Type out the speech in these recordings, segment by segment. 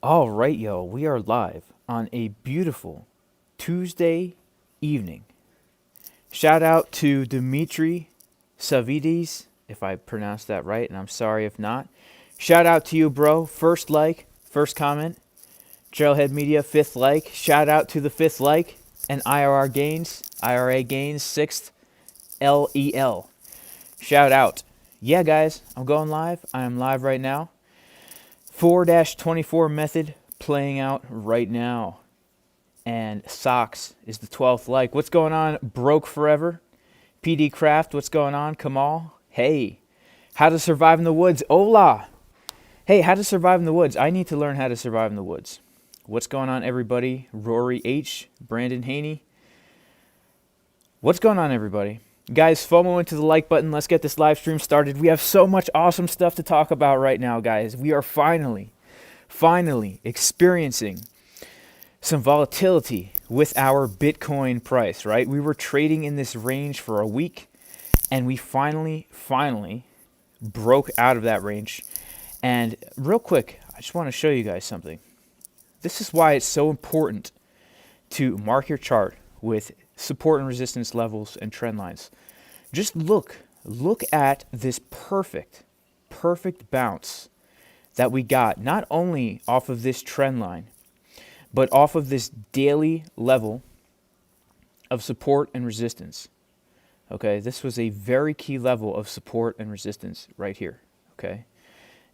All right, yo, we are live on a beautiful Tuesday evening. Shout out to Dimitri Savides, if I pronounced that right, and I'm sorry if not. Shout out to you, bro. First like, first comment. Trailhead Media, fifth like. Shout out to the fifth like and IRA Gains, sixth LEL. Shout out. Yeah, guys, I'm going live. I am live right now. 4-24 method playing out right now. And Socks is the 12th like. What's going on? Broke Forever. PD Craft, what's going on? Kamal. Hey. How to survive in the woods. Hola. Hey, how to survive in the woods. I need to learn how to survive in the woods. What's going on, everybody? Rory H. Brandon Haney. What's going on, everybody? Guys, FOMO into the like button. Let's get this live stream started. We have so much awesome stuff to talk about right now, guys. We are finally experiencing some volatility with our Bitcoin price, right? We were trading in this range for a week, and we finally broke out of that range. And real quick, I just want to show you guys something. This is why it's so important to mark your chart with support and resistance levels and trend lines. Just look at this perfect bounce that we got, not only off of this trend line, but off of this daily level of support and resistance. Okay, this was a very key level of support and resistance right here. Okay,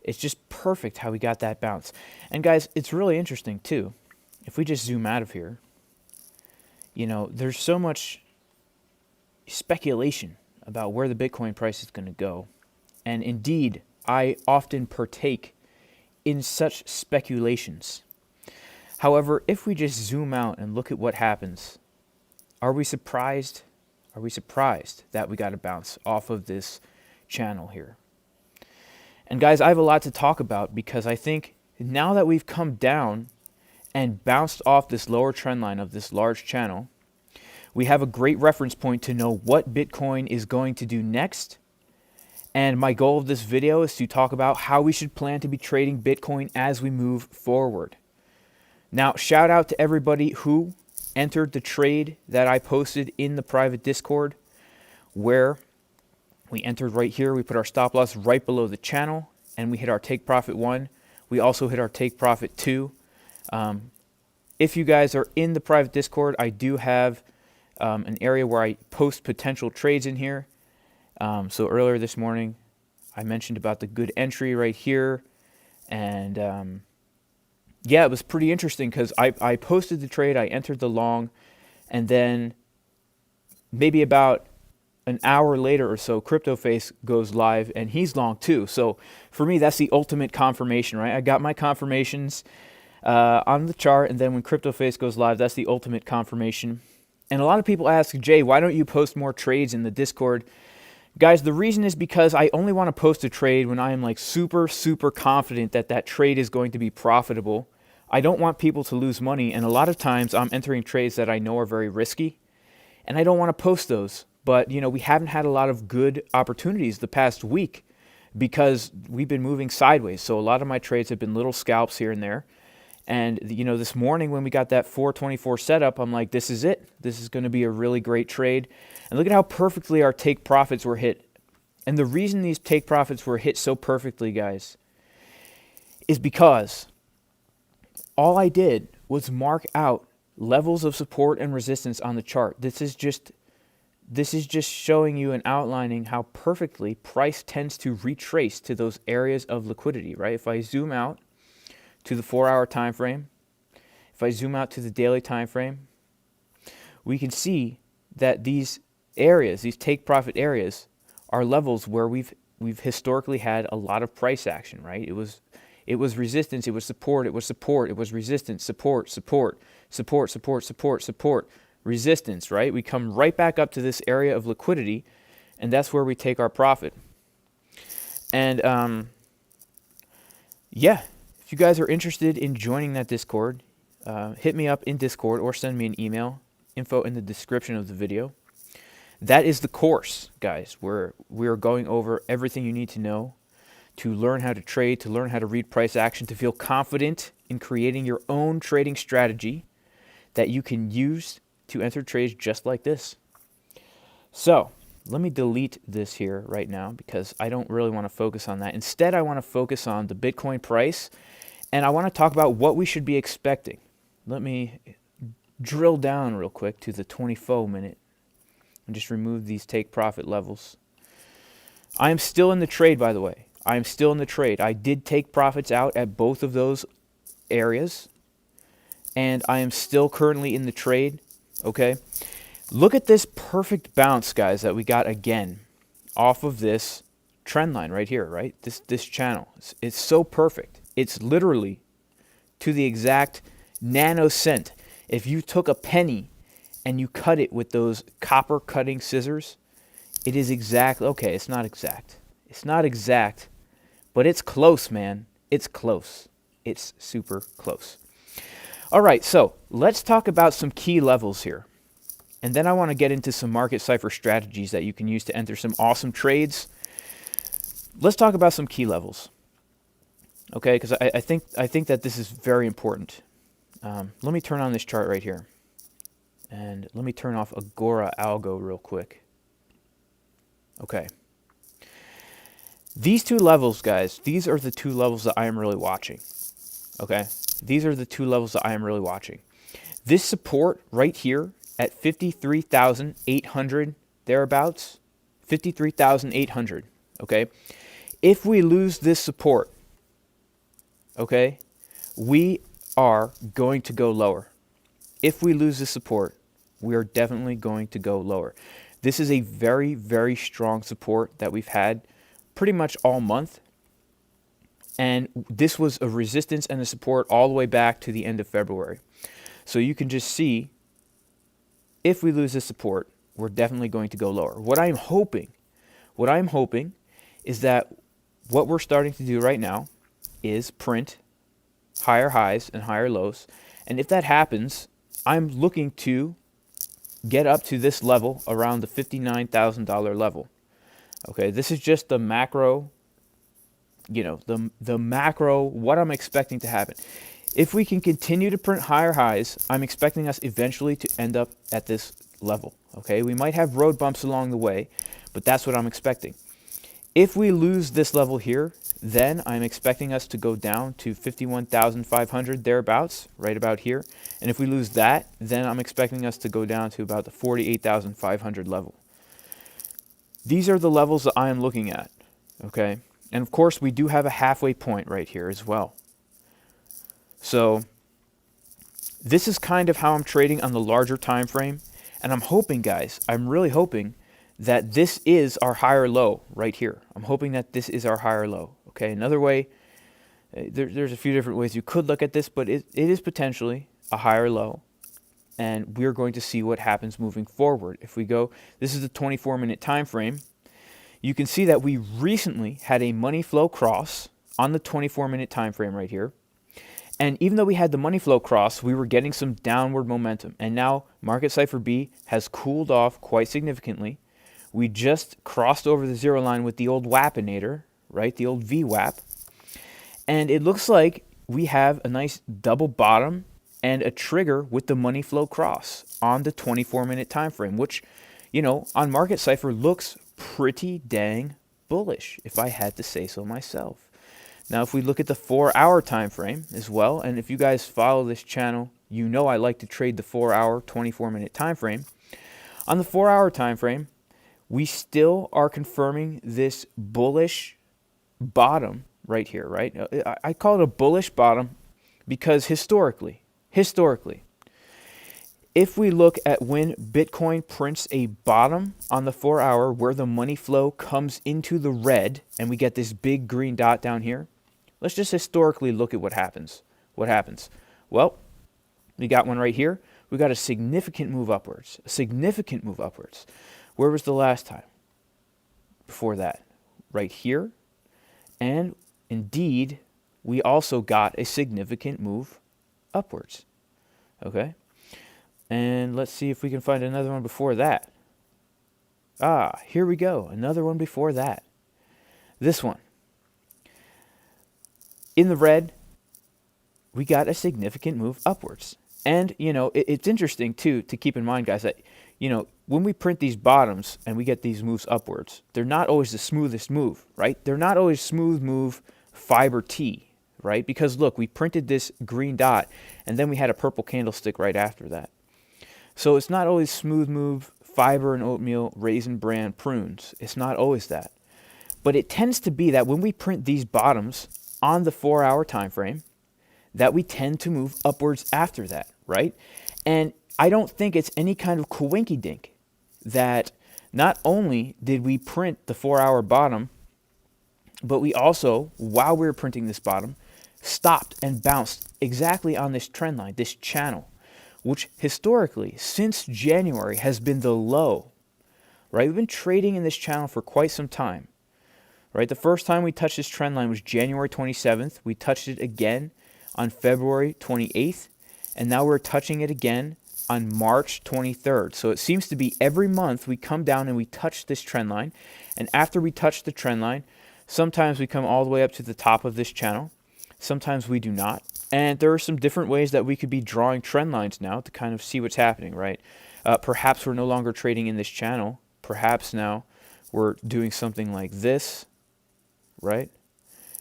it's just perfect how we got that bounce. And guys, it's really interesting too. If we just zoom out of here, you know, there's so much speculation about where the Bitcoin price is going to go. And indeed, I often partake in such speculations. However, if we just zoom out and look at what happens, are we surprised? Are we surprised that we got a bounce off of this channel here? And guys, I have a lot to talk about because I think now that we've come down and bounced off this lower trend line of this large channel, we have a great reference point to know what Bitcoin is going to do next. And my goal of this video is to talk about how we should plan to be trading Bitcoin as we move forward. Now, shout out to everybody who entered the trade that I posted in the private Discord, where we entered right here. We put our stop loss right below the channel, and we hit our take profit 1. We also hit our take profit 2. If you guys are in the private Discord, I do have an area where I post potential trades in here. So earlier this morning, I mentioned about the good entry right here. And yeah, it was pretty interesting because I posted the trade, I entered the long, and then maybe about an hour later or so, CryptoFace goes live, and he's long too. So for me, that's the ultimate confirmation, right? I got my confirmations on the chart, and then when CryptoFace goes live, that's the ultimate confirmation. And a lot of people ask, Jay, why don't you post more trades in the Discord? Guys, the reason is because I only want to post a trade when I am like super confident that that trade is going to be profitable. I don't want people to lose money, and a lot of times I'm entering trades that I know are very risky, and I don't want to post those. But, you know, we haven't had a lot of good opportunities the past week because we've been moving sideways. So a lot of my trades have been little scalps here and there. And, you know, this morning when we got that 424 setup, I'm like, this is it. This is going to be a really great trade. And look at how perfectly our take profits were hit. And the reason these take profits were hit so perfectly, guys, is because all I did was mark out levels of support and resistance on the chart. This is just showing you and outlining how perfectly price tends to retrace to those areas of liquidity, right? If I zoom out to the 4-hour time frame, if I zoom out to the daily time frame, we can see that these areas, these take profit areas, are levels where we've historically had a lot of price action, right? It was resistance, it was support, it was support, it was resistance, support, resistance, right? We come right back up to this area of liquidity, and that's where we take our profit. And yeah, if you guys are interested in joining that Discord, hit me up in Discord or send me an email. Info in the description of the video. That is the course, guys, where we are going over everything you need to know to learn how to trade, to learn how to read price action, to feel confident in creating your own trading strategy that you can use to enter trades just like this. So let me delete this here right now because I don't really want to focus on that. Instead, I want to focus on the Bitcoin price, and I want to talk about what we should be expecting. Let me drill down real quick to the 24 minute and just remove these take profit levels. I am still in the trade, by the way. I am still in the trade. I did take profits out at both of those areas, and I am still currently in the trade, okay? Look at this perfect bounce, guys, that we got again off of this trend line right here, right? This channel. It's so perfect. It's literally to the exact nanosecent. If you took a penny and you cut it with those copper cutting scissors, it is exact. Okay, it's not exact. It's not exact, but it's close, man. It's close. It's super close. All right, so let's talk about some key levels here. And then I want to get into some Market Cipher strategies that you can use to enter some awesome trades. Let's talk about some key levels. Okay, because I think that this is very important. Let me turn on this chart right here. And let me turn off Agora Algo real quick. Okay. These two levels, guys, these are the two levels that I am really watching. Okay? These are the two levels that I am really watching. This support right here at 53,800 thereabouts, 53,800, okay? If we lose this support, okay, we are going to go lower. If we lose this support, we are definitely going to go lower. This is a very, very strong support that we've had pretty much all month. And this was a resistance and a support all the way back to the end of February. So you can just see, if we lose this support, we're definitely going to go lower. What I'm hoping is that what we're starting to do right now is print higher highs and higher lows. And if that happens, I'm looking to get up to this level around the $59,000 level. Okay, this is just the macro, the macro, what I'm expecting to happen. If we can continue to print higher highs, I'm expecting us eventually to end up at this level. Okay, we might have road bumps along the way, but that's what I'm expecting. If we lose this level here, then I'm expecting us to go down to 51,500 thereabouts, right about here. And if we lose that, then I'm expecting us to go down to about the 48,500 level. These are the levels that I am looking at, okay? And of course, we do have a halfway point right here as well. So this is kind of how I'm trading on the larger time frame. And I'm hoping, guys, I'm really hoping that this is our higher low right here. I'm hoping that this is our higher low. Okay, another way, there's a few different ways you could look at this, but it is potentially a higher low. And we're going to see what happens moving forward. If we go, this is the 24-minute time frame. You can see that we recently had a money flow cross on the 24-minute time frame right here. And even though we had the money flow cross, we were getting some downward momentum. And now Market Cipher B has cooled off quite significantly. We just crossed over the zero line with the old Wapinator, right? The old VWAP. And it looks like we have a nice double bottom and a trigger with the money flow cross on the 24-minute time frame, which, on Market Cipher looks pretty dang bullish, if I had to say so myself. Now, if we look at the 4-hour time frame as well, and if you guys follow this channel, you know I like to trade the 4-hour, 24-minute time frame. On the 4-hour time frame, we still are confirming this bullish bottom right here, right? I call it a bullish bottom because historically, if we look at when Bitcoin prints a bottom on the 4-hour where the money flow comes into the red and we get this big green dot down here, let's just historically look at what happens. What happens? Well, we got one right here. We got a significant move upwards. Where was the last time? Before that, right here. And indeed, we also got a significant move upwards. Okay? And let's see if we can find another one before that. Ah, here we go. Another one before that. This one. in the red, we got a significant move upwards. And, it's interesting, too, to keep in mind, guys, that, when we print these bottoms and we get these moves upwards, they're not always the smoothest move, right? They're not always smooth move fiber T, right? Because, look, we printed this green dot, and then we had a purple candlestick right after that. So it's not always smooth move fiber and oatmeal, raisin bran, prunes. It's not always that. But it tends to be that when we print these bottoms on the 4-hour time frame, that we tend to move upwards after that, right? And I don't think it's any kind of coinky-dink that not only did we print the 4-hour bottom, but we also, while we were printing this bottom, stopped and bounced exactly on this trend line, this channel, which historically, since January, has been the low, right? We've been trading in this channel for quite some time, right? The first time we touched this trend line was January 27th. We touched it again on February 28th, and now we're touching it again on March 23rd. So it seems to be every month we come down and we touch this trend line, and after we touch the trend line, sometimes we come all the way up to the top of this channel, sometimes we do not. And there are some different ways that we could be drawing trend lines now to kind of see what's happening, right? Perhaps we're no longer trading in this channel. Perhaps now we're doing something like this, right?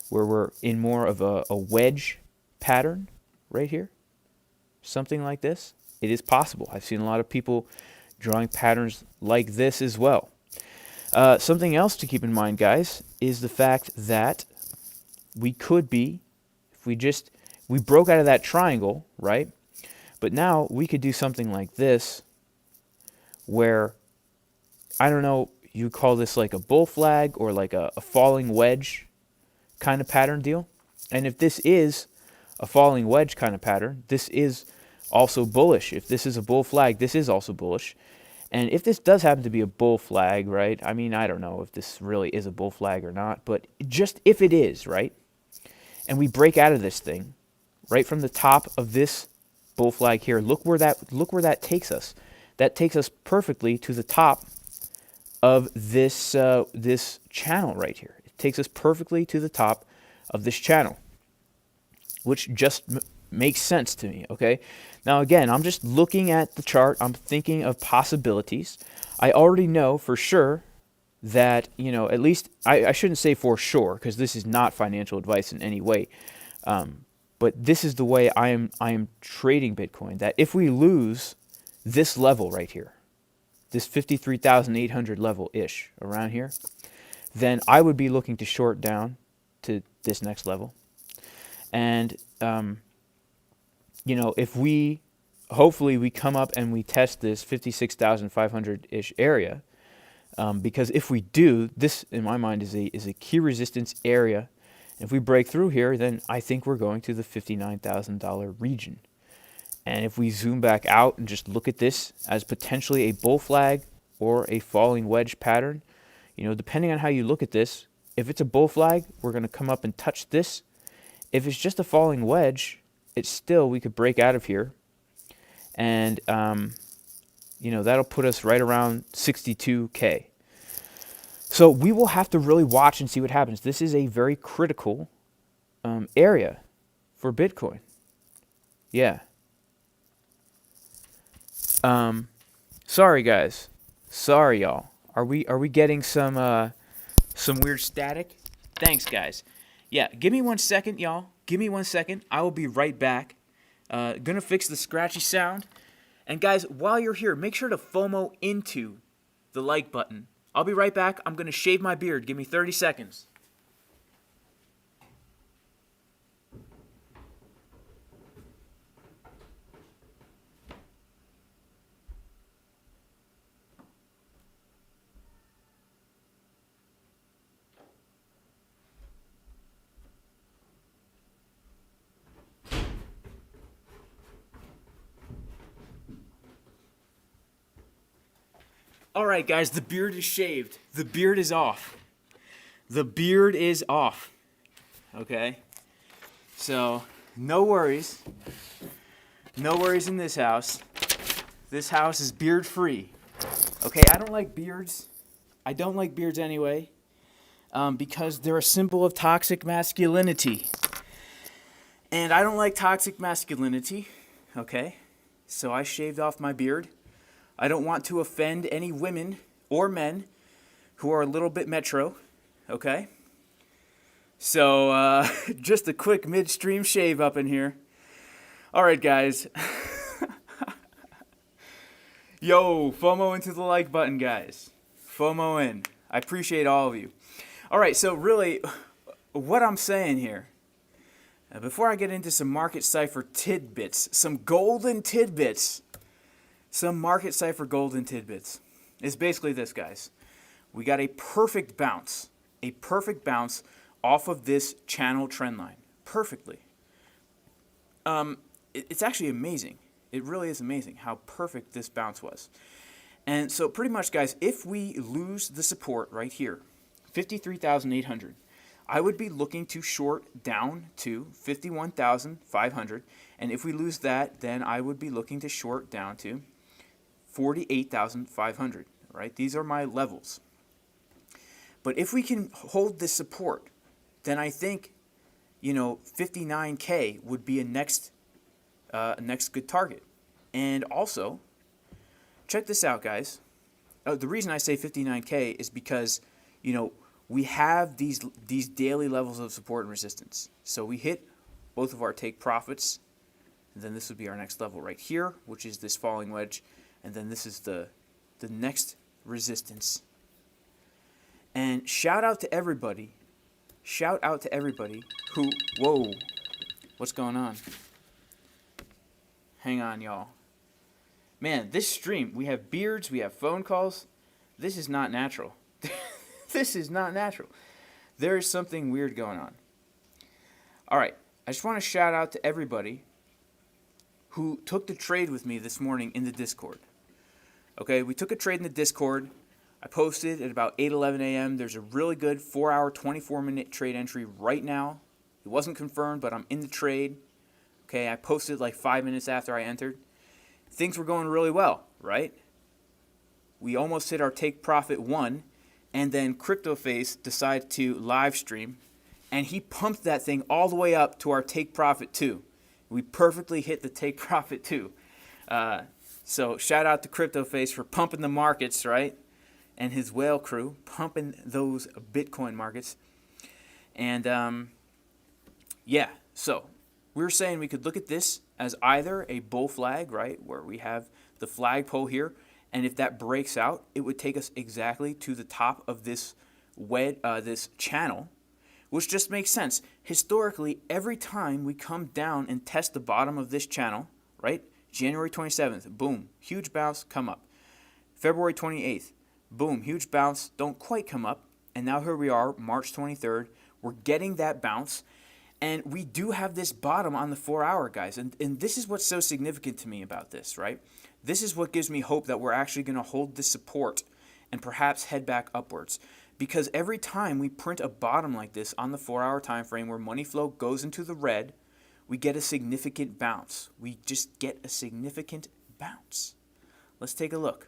Where we're in more of a wedge pattern right here. Something like this. It is possible. I've seen a lot of people drawing patterns like this as well. Something else to keep in mind, guys, is the fact that we could be, if we broke out of that triangle, right? But now we could do something like this where, I don't know, you call this like a bull flag or like a falling wedge kind of pattern deal. And if this is a falling wedge kind of pattern, this is also bullish. If this is a bull flag, this is also bullish. And if this does happen to be a bull flag, right? I mean, I don't know if this really is a bull flag or not, but just if it is, right? And we break out of this thing, right from the top of this bull flag here, look where that takes us. That takes us perfectly to the top of this this channel right here. It takes us perfectly to the top of this channel, which just makes sense to me, okay? Now, again, I'm just looking at the chart. I'm thinking of possibilities. I already know for sure that, at least, I shouldn't say for sure, because this is not financial advice in any way, but this is the way I am trading Bitcoin, that if we lose this level right here, this 53,800 level-ish around here, then I would be looking to short down to this next level. And, if hopefully we come up and we test this 56,500-ish area, because if we do, this, in my mind, is a key resistance area. If we break through here, then I think we're going to the $59,000 region. And if we zoom back out and just look at this as potentially a bull flag or a falling wedge pattern, depending on how you look at this, if it's a bull flag, we're going to come up and touch this. If it's just a falling wedge, we could break out of here. And, that'll put us right around 62K. So we will have to really watch and see what happens. This is a very critical area for Bitcoin. Yeah. Sorry, guys. Sorry, y'all. Are we getting some weird static? Thanks, guys. Yeah, give me 1 second, y'all. Give me 1 second. I will be right back. Gonna fix the scratchy sound. And guys, while you're here, make sure to FOMO into the like button. I'll be right back. I'm gonna shave my beard. Give me 30 seconds. All right, guys, the beard is shaved. The beard is off. The beard is off. Okay? So, no worries. No worries in this house. This house is beard free. Okay, I don't like beards. I don't like beards anyway, because they're a symbol of toxic masculinity. And I don't like toxic masculinity, okay? So I shaved off my beard. I don't want to offend any women or men who are a little bit metro, okay? So just a quick midstream shave up in here. All right, guys. Yo, FOMO into the like button, guys. FOMO in. I appreciate all of you. All right, so really, what I'm saying here, before I get into some Market Cipher tidbits, some golden tidbits, some Market Cipher golden tidbits, is basically this, guys. We got a perfect bounce off of this channel trend line, perfectly. It's actually amazing. It really is amazing how perfect this bounce was. And so pretty much, guys, if we lose the support right here, 53,800, I would be looking to short down to 51,500. And if we lose that, then I would be looking to short down to 48,500, right? These are my levels. But if we can hold this support, then I think, 59K would be a next good target. And also, check this out, guys. The reason I say 59K is because, we have these daily levels of support and resistance. So we hit both of our take profits, and then this would be our next level right here, which is this falling wedge, and then this is the next resistance. And shout out to everybody who, whoa, what's going on? Hang on, y'all. Man, this stream, we have beards, we have phone calls. This is not natural. This is not natural. There is something weird going on. All right, I just want to shout out to everybody who took the trade with me this morning in the Discord. Okay, we took a trade in the Discord. I posted at about 8:11 a.m. There's a really good 4-hour, 24-minute trade entry right now. It wasn't confirmed, but I'm in the trade. Okay, I posted like 5 minutes after I entered. Things were going really well, right? We almost hit our take profit 1, and then CryptoFace decided to live stream, and he pumped that thing all the way up to our take profit 2. We perfectly hit the take profit 2. So shout out to CryptoFace for pumping the markets, right? And his whale crew pumping those Bitcoin markets. And yeah, so we were saying we could look at this as either a bull flag, right, where we have the flagpole here, and if that breaks out, it would take us exactly to the top of this this channel, which just makes sense. Historically, every time we come down and test the bottom of this channel, right, January 27th, boom, huge bounce, come up. February 28th, boom, huge bounce, don't quite come up. And now here we are, March 23rd, we're getting that bounce. And we do have this bottom on the 4-hour, guys. And this is what's so significant to me about this, right? This is what gives me hope that we're actually going to hold this support and perhaps head back upwards. Because every time we print a bottom like this on the 4-hour time frame where money flow goes into the red, we get a significant bounce. We just get a significant bounce. Let's take a look.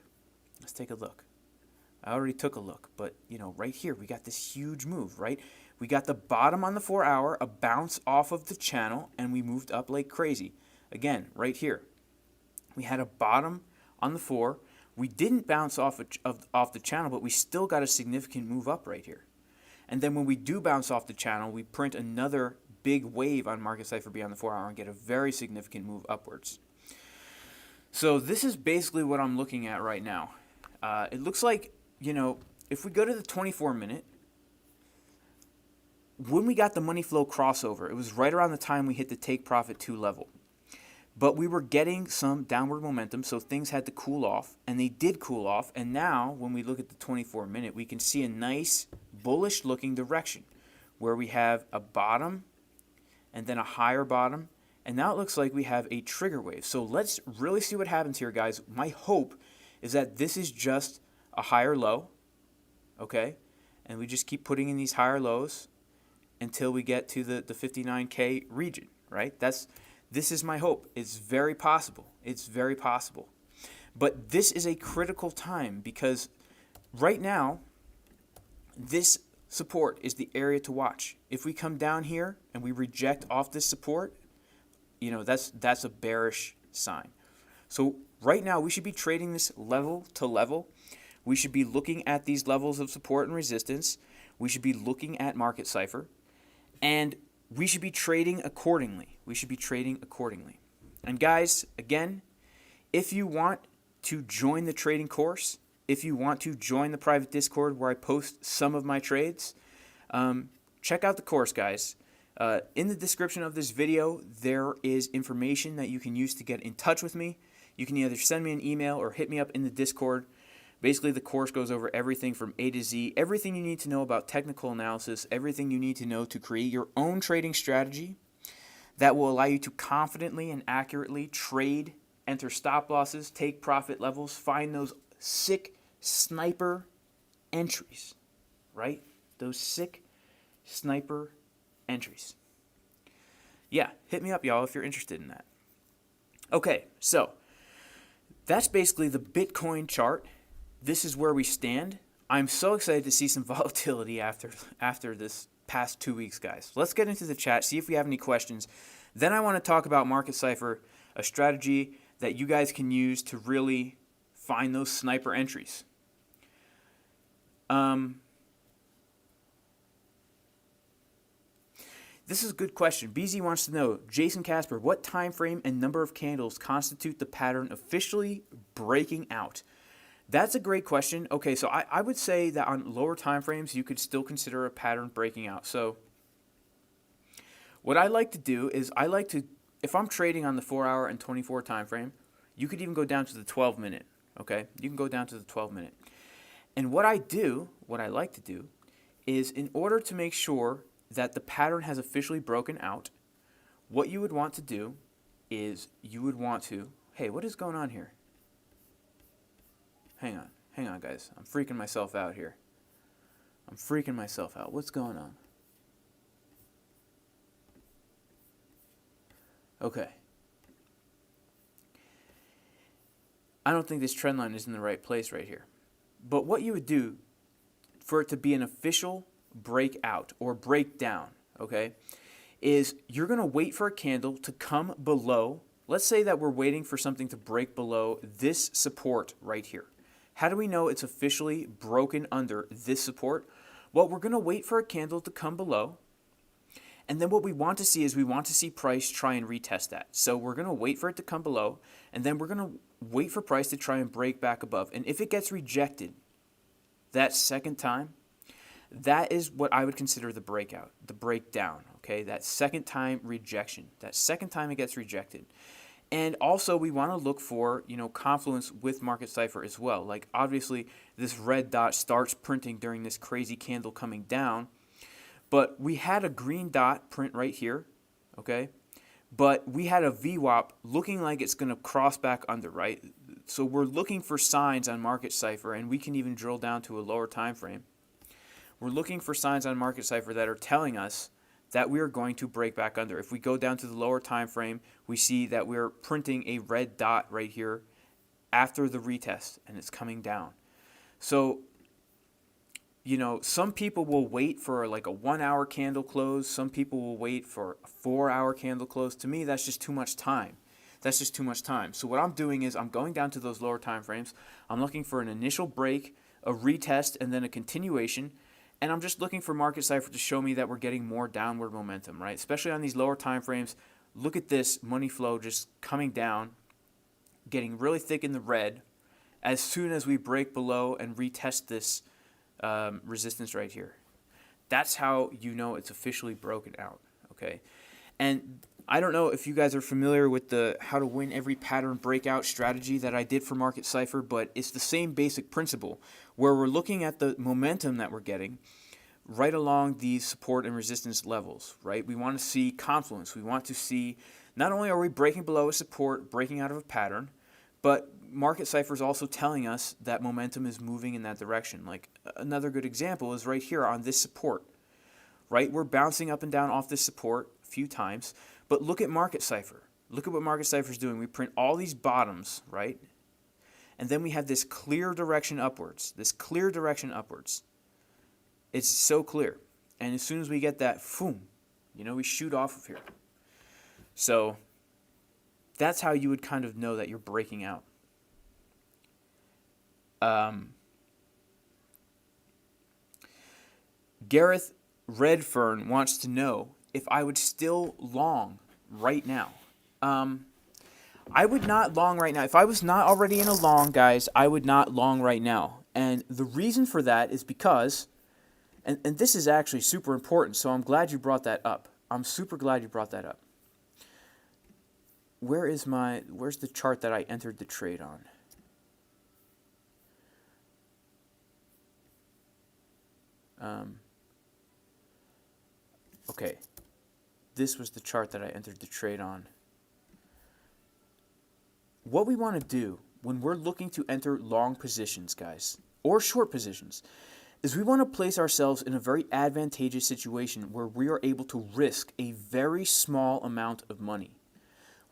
I already took a look, but right here we got this huge move, right? We got the bottom on the 4-hour, a bounce off of the channel, and we moved up like crazy. Again, right here, we had a bottom on the 4. We didn't bounce off the channel, but we still got a significant move up right here. And then when we do bounce off the channel, we print another big wave on Market Cipher beyond the 4-hour and get a very significant move upwards. So this is basically what I'm looking at right now. It looks like, if we go to the 24-minute, when we got the money flow crossover, it was right around the time we hit the take profit 2 level. But we were getting some downward momentum, so things had to cool off, and they did cool off. And now, when we look at the 24-minute, we can see a nice bullish-looking direction where we have a bottom and then a higher bottom. And now it looks like we have a trigger wave. So let's really see what happens here, guys. My hope is that this is just a higher low, okay? And we just keep putting in these higher lows until we get to the 59K region, right? This is my hope. It's very possible. It's very possible. But this is a critical time because right now, this support is the area to watch. If we come down here and we reject off this support, that's a bearish sign. So right now we should be trading this level to level. We should be looking at these levels of support and resistance. We should be looking at Market Cipher, and we should be trading accordingly. And guys, again, if you want to join the trading course, if you want to join the private Discord where I post some of my trades, check out the course, guys. In the description of this video, there is information that you can use to get in touch with me. You can either send me an email or hit me up in the Discord. Basically, the course goes over everything from A to Z, everything you need to know about technical analysis, everything you need to know to create your own trading strategy that will allow you to confidently and accurately trade, enter stop losses, take profit levels, find those sick sniper entries, right? Those sick sniper entries. Yeah, hit me up, y'all, if you're interested in that. Okay, so that's basically the Bitcoin chart. This is where we stand. I'm so excited to see some volatility after this past 2 weeks, guys. Let's get into the chat, see if we have any questions. Then I want to talk about Market Cipher, a strategy that you guys can use to really find those sniper entries. This is a good question. BZ wants to know, Jason Casper, what time frame and number of candles constitute the pattern officially breaking out? That's a great question. Okay, so I would say that on lower time frames, you could still consider a pattern breaking out. So what I like to do is if I'm trading on the 4-hour and 24 time frame, you could even go down to the 12-minute, okay? You can go down to the 12-minute. And what I like to do, is in order to make sure that the pattern has officially broken out, what you would want to do is hey, what is going on here? Hang on, guys. I'm freaking myself out here. What's going on? Okay. I don't think this trend line is in the right place right here. But what you would do for it to be an official breakout or breakdown, okay, is you're going to wait for a candle to come below. Let's say that we're waiting for something to break below this support right here. How do we know it's officially broken under this support? Well, we're going to wait for a candle to come below. And then what we want to see is price try and retest that. So we're going to wait for it to come below, and then we're going to wait for price to try and break back above. And if it gets rejected that second time, that is what I would consider the breakout, the breakdown, okay? That second time rejection, that second time it gets rejected. And also we want to look for, confluence with Market Cipher as well. Like obviously this red dot starts printing during this crazy candle coming down, but we had a green dot print right here, okay? But we had a VWAP looking like it's going to cross back under, right? So we're looking for signs on Market Cipher, and we can even drill down to a lower time frame. We're looking for signs on Market Cipher that are telling us that we are going to break back under. If we go down to the lower time frame, we see that we're printing a red dot right here after the retest, and it's coming down. So, some people will wait for like a 1-hour candle close. Some people will wait for a 4-hour candle close. To me, that's just too much time. So what I'm doing is I'm going down to those lower time frames. I'm looking for an initial break, a retest, and then a continuation. And I'm just looking for Market Cipher to show me that we're getting more downward momentum, right? Especially on these lower time frames. Look at this money flow just coming down, getting really thick in the red. As soon as we break below and retest this resistance right here, that's how you know it's officially broken out, okay? And I don't know if you guys are familiar with the how to win every pattern breakout strategy that I did for Market Cipher, but it's the same basic principle where we're looking at the momentum that we're getting right along these support and resistance levels, right? We want to see confluence. We want to see not only are we breaking below a support, breaking out of a pattern, but Market Cipher is also telling us that momentum is moving in that direction. Like another good example is right here on this support, right? We're bouncing up and down off this support a few times, but look at Market Cipher. Look at what Market Cipher is doing. We print all these bottoms, right? And then we have this clear direction upwards, It's so clear. And as soon as we get that, boom, we shoot off of here. So That's how you would kind of know that you're breaking out. Gareth Redfern wants to know if I would still long right now. I would not long right now. If I was not already in a long, guys, I would not long right now. And the reason for that is because, and this is actually super important, so I'm glad you brought that up. I'm super glad you brought that up. Where's the chart that I entered the trade on? Okay, this was the chart that I entered the trade on. What we want to do when we're looking to enter long positions, guys, or short positions, is we want to place ourselves in a very advantageous situation where we are able to risk a very small amount of money.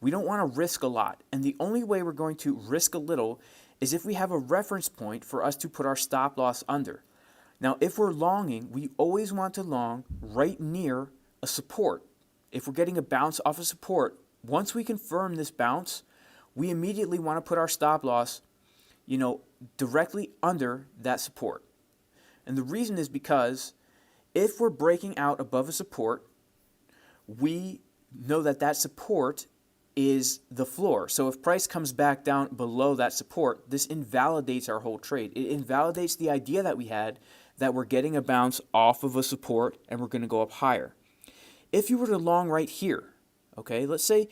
We don't want to risk a lot, and the only way we're going to risk a little is if we have a reference point for us to put our stop loss under. Now, if we're longing, we always want to long right near a support. If we're getting a bounce off a support, once we confirm this bounce, we immediately want to put our stop loss, directly under that support. And the reason is because if we're breaking out above a support, we know that that support is the floor. So if price comes back down below that support, this invalidates our whole trade. It invalidates the idea that we had that we're getting a bounce off of a support and we're going to go up higher. If you were to long right here, okay, let's say,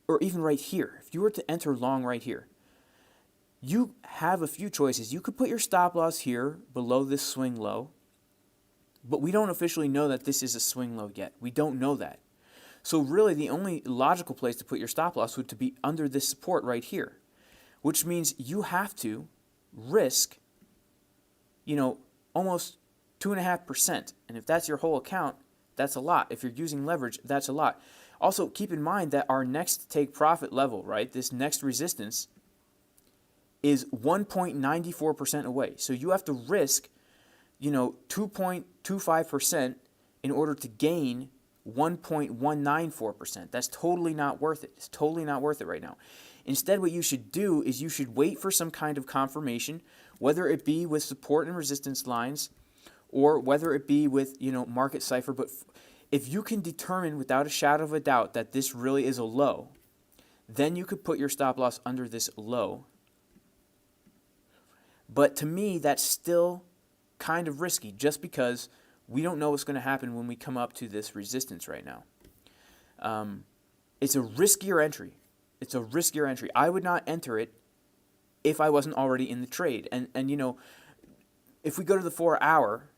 or even right here, if you were to enter long right here, you have a few choices. You could put your stop loss here below this swing low, but we don't officially know that this is a swing low yet. We don't know that. So really the only logical place to put your stop loss would to be under this support right here, which means you have to risk, almost 2.5%. And if that's your whole account, that's a lot. If you're using leverage, that's a lot. Also, keep in mind that our next take profit level, right, this next resistance is 1.94% away. So you have to risk, 2.25% in order to gain 1.194%. That's totally not worth it. It's totally not worth it right now. Instead, what you should do is you should wait for some kind of confirmation, whether it be with support and resistance lines or whether it be with, Market Cipher. But if you can determine without a shadow of a doubt that this really is a low, then you could put your stop loss under this low. But to me, that's still kind of risky just because we don't know what's going to happen when we come up to this resistance right now. It's a riskier entry. It's a riskier entry. I would not enter it if I wasn't already in the trade. And if we go to the 4 hour,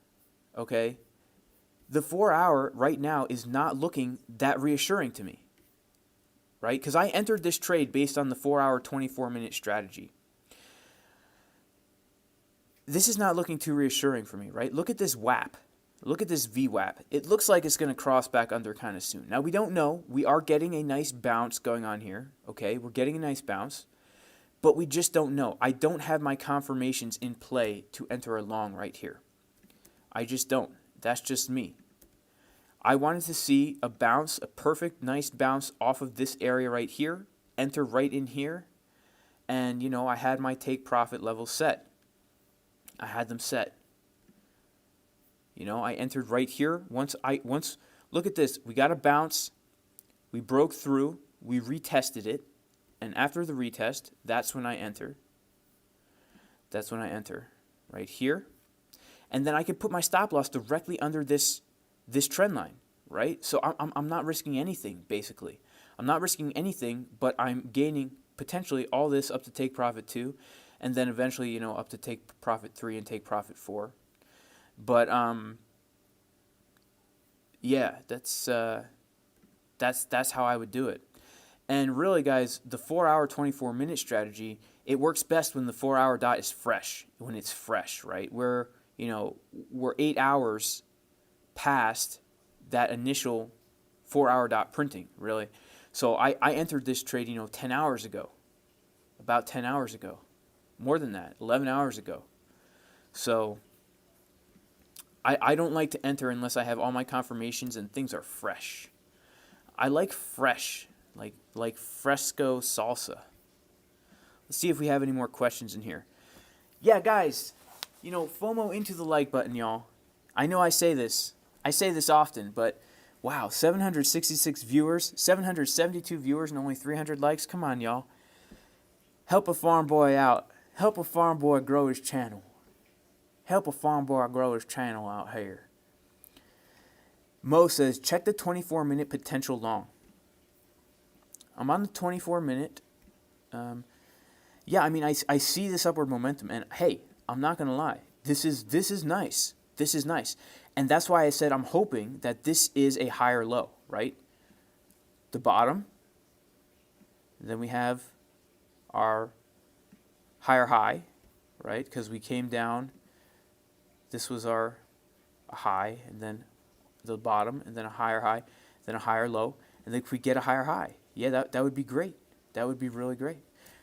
okay, the 4 hour right now is not looking that reassuring to me, right? Because I entered this trade based on the 4 hour, 24-minute strategy. This is not looking too reassuring for me, right? Look at this WAP. Look at this VWAP. It looks like it's going to cross back under kind of soon. Now, we don't know. We are getting a nice bounce going on here, okay? We're getting a nice bounce, but we just don't know. I don't have my confirmations in play to enter a long right here. I just don't. That's just me. I wanted to see a bounce, a perfect, nice bounce off of this area right here, enter right in here, and, I had my take profit levels set. I had them set. I entered right here. Once look at this. We got a bounce. We broke through. We retested it. And after the retest, that's when I enter. That's when I enter right here. And then I can put my stop loss directly under this trend line, right? So I'm not risking anything, basically. I'm not risking anything, but I'm gaining potentially all this up to take profit 2, and then eventually, up to take profit 3 and take profit 4. But yeah, that's how I would do it. And really, guys, the 4 hour, 24-minute strategy, it works best when the 4 hour dot is fresh, when it's fresh, right? We're 8 hours past that initial 4 hour dot printing, really. So I entered this trade, 10 hours ago, about 10 hours ago, more than that, 11 hours ago. So I don't like to enter unless I have all my confirmations and things are fresh. I like fresh. Like like fresco salsa. Let's see if we have any more questions in here. Yeah, guys, FOMO into the like button, y'all. I know I say this often, but wow, 766 viewers, 772 viewers, and only 300 likes. Come on, y'all. Help a farm boy out. Help a farm boy grow his channel. Help a farm boy grow his channel out here. Mo says, check the 24-minute potential long. I'm on the 24-minute. Yeah, I mean, I see this upward momentum, and hey, I'm not gonna lie. This is nice. This is nice, and that's why I said I'm hoping that this is a higher low, right? The bottom. Then we have our higher high, right? Because we came down. This was our high, and then the bottom, and then a higher high, then a higher low, and then if we get a higher high, yeah, that would be great. That would be really great.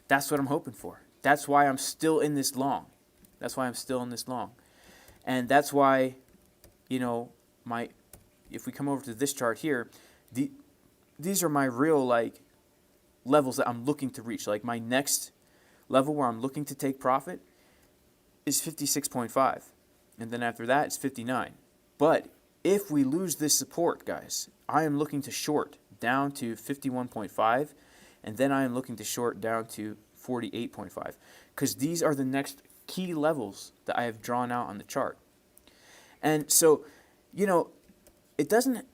That's what I'm hoping for. That's why I'm still in this long. And that's why, if we come over to this chart here, these are my real, levels that I'm looking to reach. Like, my next level where I'm looking to take profit is 56.5. And then after that, it's 59. But if we lose this support, guys, I am looking to short down to 51.5. And then I am looking to short down to 48.5. Because these are the next key levels that I have drawn out on the chart. And so, it doesn't,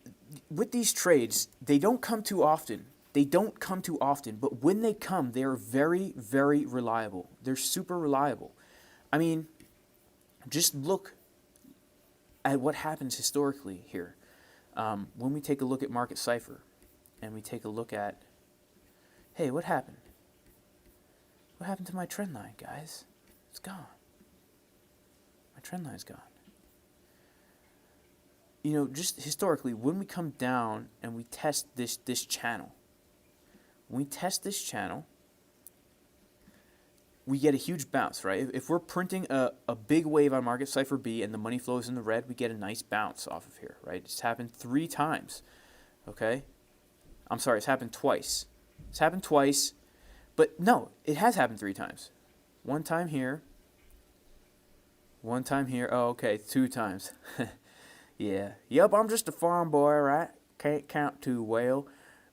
with these trades, they don't come too often. But when they come, they are very, very reliable. They're super reliable. I mean, just look at what happens historically here. When we take a look at Market Cipher, and we take a look at, hey, what happened? What happened to my trend line, guys? It's gone. My trend line's gone. Just historically, when we come down and we test this channel, we get a huge bounce, right? If we're printing a big wave on Market Cipher B and the money flows in the red, we get a nice bounce off of here, right? It's happened 3 times, okay? I'm sorry, it's happened twice. But no, it has happened 3 times. One time here. Oh, okay, 2 times. Yeah. Yep, I'm just a farm boy, right? Can't count too well.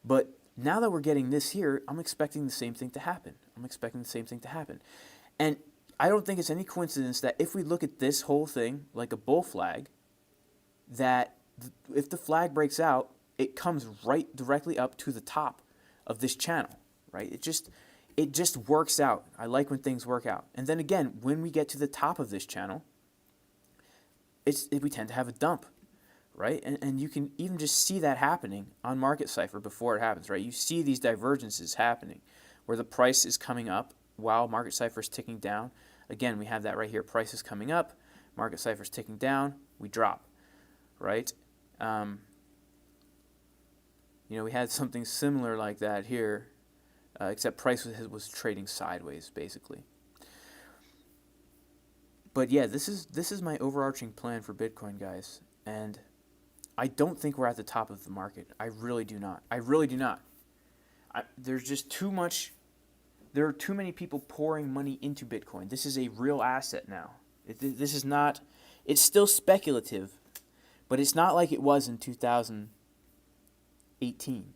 But now that we're getting this here, I'm expecting the same thing to happen. And I don't think it's any coincidence that if we look at this whole thing like a bull flag, that if the flag breaks out, it comes right directly up to the top of this channel, right? It just works out. I like when things work out. And then again, when we get to the top of this channel, we tend to have a dump, right? And you can even just see that happening on Market Cipher before it happens, right? You see these divergences happening where the price is coming up while Market Cipher is ticking down. Again, we have that right here. Price is coming up, Market Cipher is ticking down, we drop, right? We had something similar like that here, except price was trading sideways, basically. But yeah, this is my overarching plan for Bitcoin, guys. And I don't think we're at the top of the market. I really do not. There's just too much. There are too many people pouring money into Bitcoin. This is a real asset now. This is not. It's still speculative, but it's not like it was in 2018.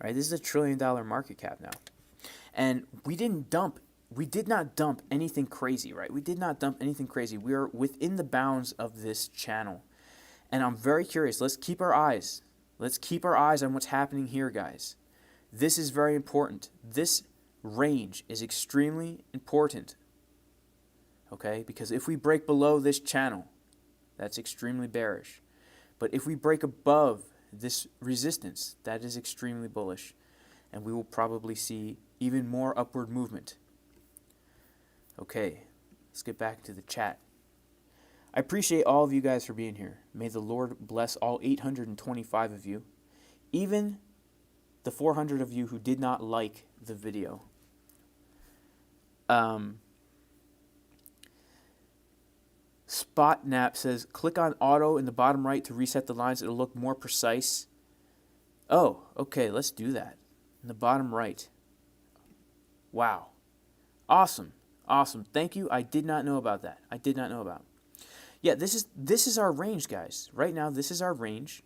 Right? This is $1 trillion market cap now, and we did not dump anything crazy, right? We are within the bounds of this channel. And I'm very curious. Let's keep our eyes on what's happening here, guys. This is very important. This range is extremely important. Okay? Because if we break below this channel, that's extremely bearish. But if we break above this resistance, that is extremely bullish. And we will probably see even more upward movement. Okay, let's get back to the chat. I appreciate all of you guys for being here. May the Lord bless all 825 of you, even the 400 of you who did not like the video. Spotnap says, click on auto in the bottom right to reset the lines. It'll look more precise. Oh, okay, let's do that. in the bottom right. Wow. Awesome. Awesome. Thank you. I did not know about that. I did not know about. Yeah, this is our range, guys. Right now, this is our range.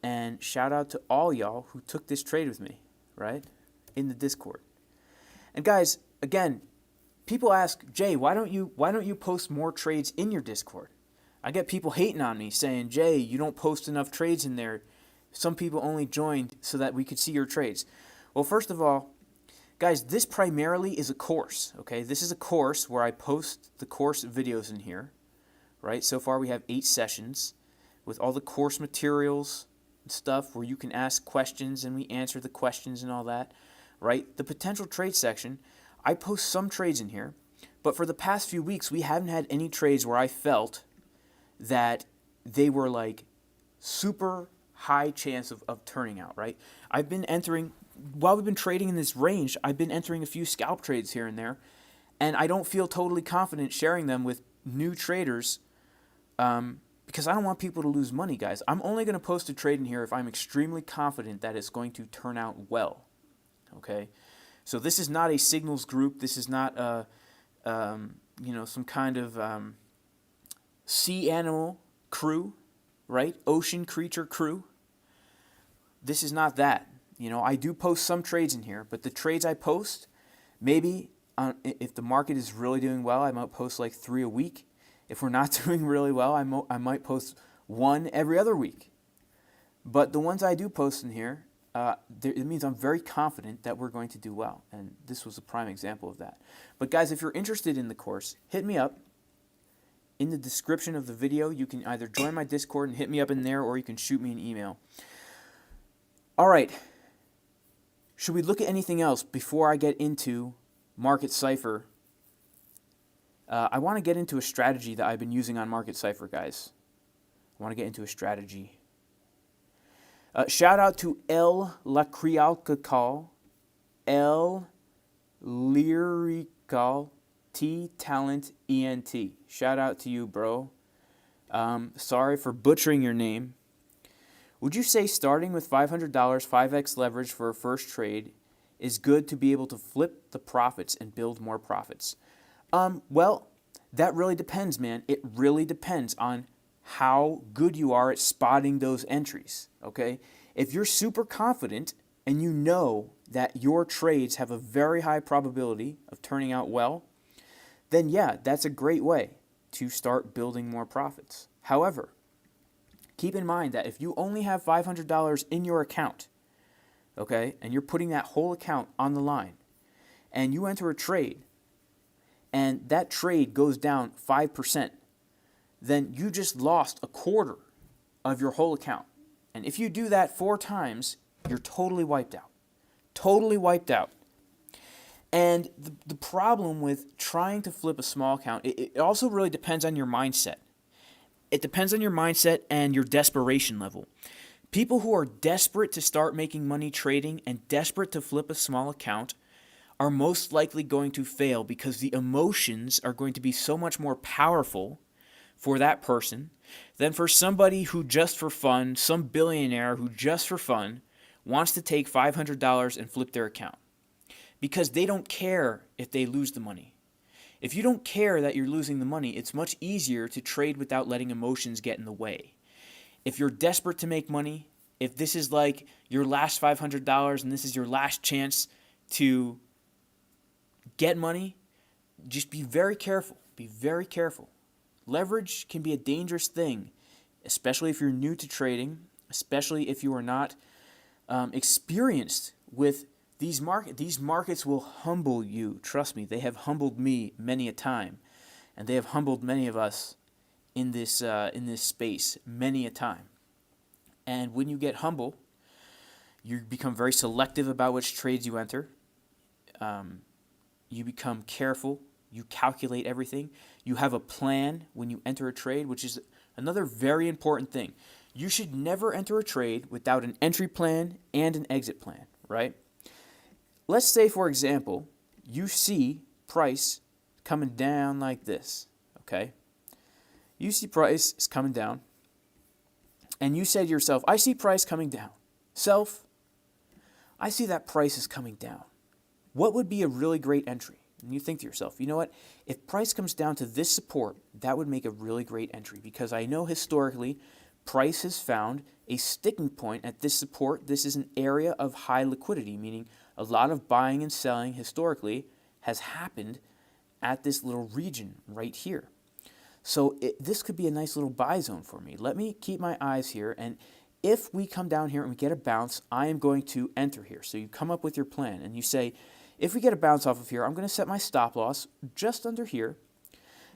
And shout out to all y'all who took this trade with me, right? In the Discord. And guys, again, people ask, Jay, why don't you post more trades in your Discord? I get people hating on me saying, Jay, you don't post enough trades in there. Some people only joined so that we could see your trades. Well, first of all, guys, this primarily is a course, okay? This is a course where I post the course videos in here, right? So far we have 8 sessions with all the course materials and stuff where you can ask questions and we answer the questions and all that, right? The potential trade section, I post some trades in here, but for the past few weeks we haven't had any trades where I felt that they were like super high chance of turning out, right? I've been entering, while we've been trading in this range, I've been entering a few scalp trades here and there, and I don't feel totally confident sharing them with new traders because I don't want people to lose money, guys. I'm only going to post a trade in here if I'm extremely confident that it's going to turn out well, okay? So this is not a signals group. This is not some kind of sea animal crew, right? Ocean creature crew. This is not that. I do post some trades in here, but the trades I post, maybe if the market is really doing well, I might post like 3 a week. If we're not doing really well, I might post 1 every other week. But the ones I do post in here, it means I'm very confident that we're going to do well. And this was a prime example of that. But guys, if you're interested in the course, hit me up. In the description of the video, you can either join my Discord and hit me up in there, or you can shoot me an email. All right. Should we look at anything else before I get into Market Cipher? I want to get into a strategy that I've been using on Market Cipher, guys. I want to get into a strategy. Shout out to El Lacrialcacal, El Lyrical, T Talent ENT. Shout out to you, bro. Sorry for butchering your name. Would you say starting with $500, 5x leverage for a first trade is good to be able to flip the profits and build more profits? Well, that really depends, man. It really depends on how good you are at spotting those entries, okay? If you're super confident and you know that your trades have a very high probability of turning out well, then yeah, that's a great way to start building more profits. However, keep in mind that if you only have $500 in your account, okay, and you're putting that whole account on the line, and you enter a trade, and that trade goes down 5%, then you just lost a quarter of your whole account. And if you do that 4 times, you're totally wiped out. Totally wiped out. And the problem with trying to flip a small account, it also really depends on your mindset. It depends on your mindset and your desperation level. People who are desperate to start making money trading and desperate to flip a small account are most likely going to fail because the emotions are going to be so much more powerful for that person than for somebody who just for fun, some billionaire who just for fun wants to take $500 and flip their account. Because they don't care if they lose the money. If you don't care that you're losing the money, it's much easier to trade without letting emotions get in the way. If you're desperate to make money, if this is like your last $500 and this is your last chance to get money, just be very careful. Be very careful. Leverage can be a dangerous thing, especially if you're new to trading, especially if you are not experienced with these markets. These markets will humble you. Trust me, they have humbled me many a time, and they have humbled many of us in this space many a time. And when you get humble, you become very selective about which trades you enter. You become careful. You calculate everything. You have a plan when you enter a trade, which is another very important thing. You should never enter a trade without an entry plan and an exit plan, right? Let's say, for example, you see price coming down like this, okay? You see price is coming down, and you say to yourself, I see price coming down. Self, I see that price is coming down. What would be a really great entry? And you think to yourself, you know what? If price comes down to this support, that would make a really great entry, because I know historically price has found a sticking point at this support. This is an area of high liquidity, meaning a lot of buying and selling historically has happened at this little region right here. So this could be a nice little buy zone for me. Let me keep my eyes here, and if we come down here and we get a bounce, I am going to enter here. So you come up with your plan and you say, if we get a bounce off of here, I'm going to set my stop loss just under here,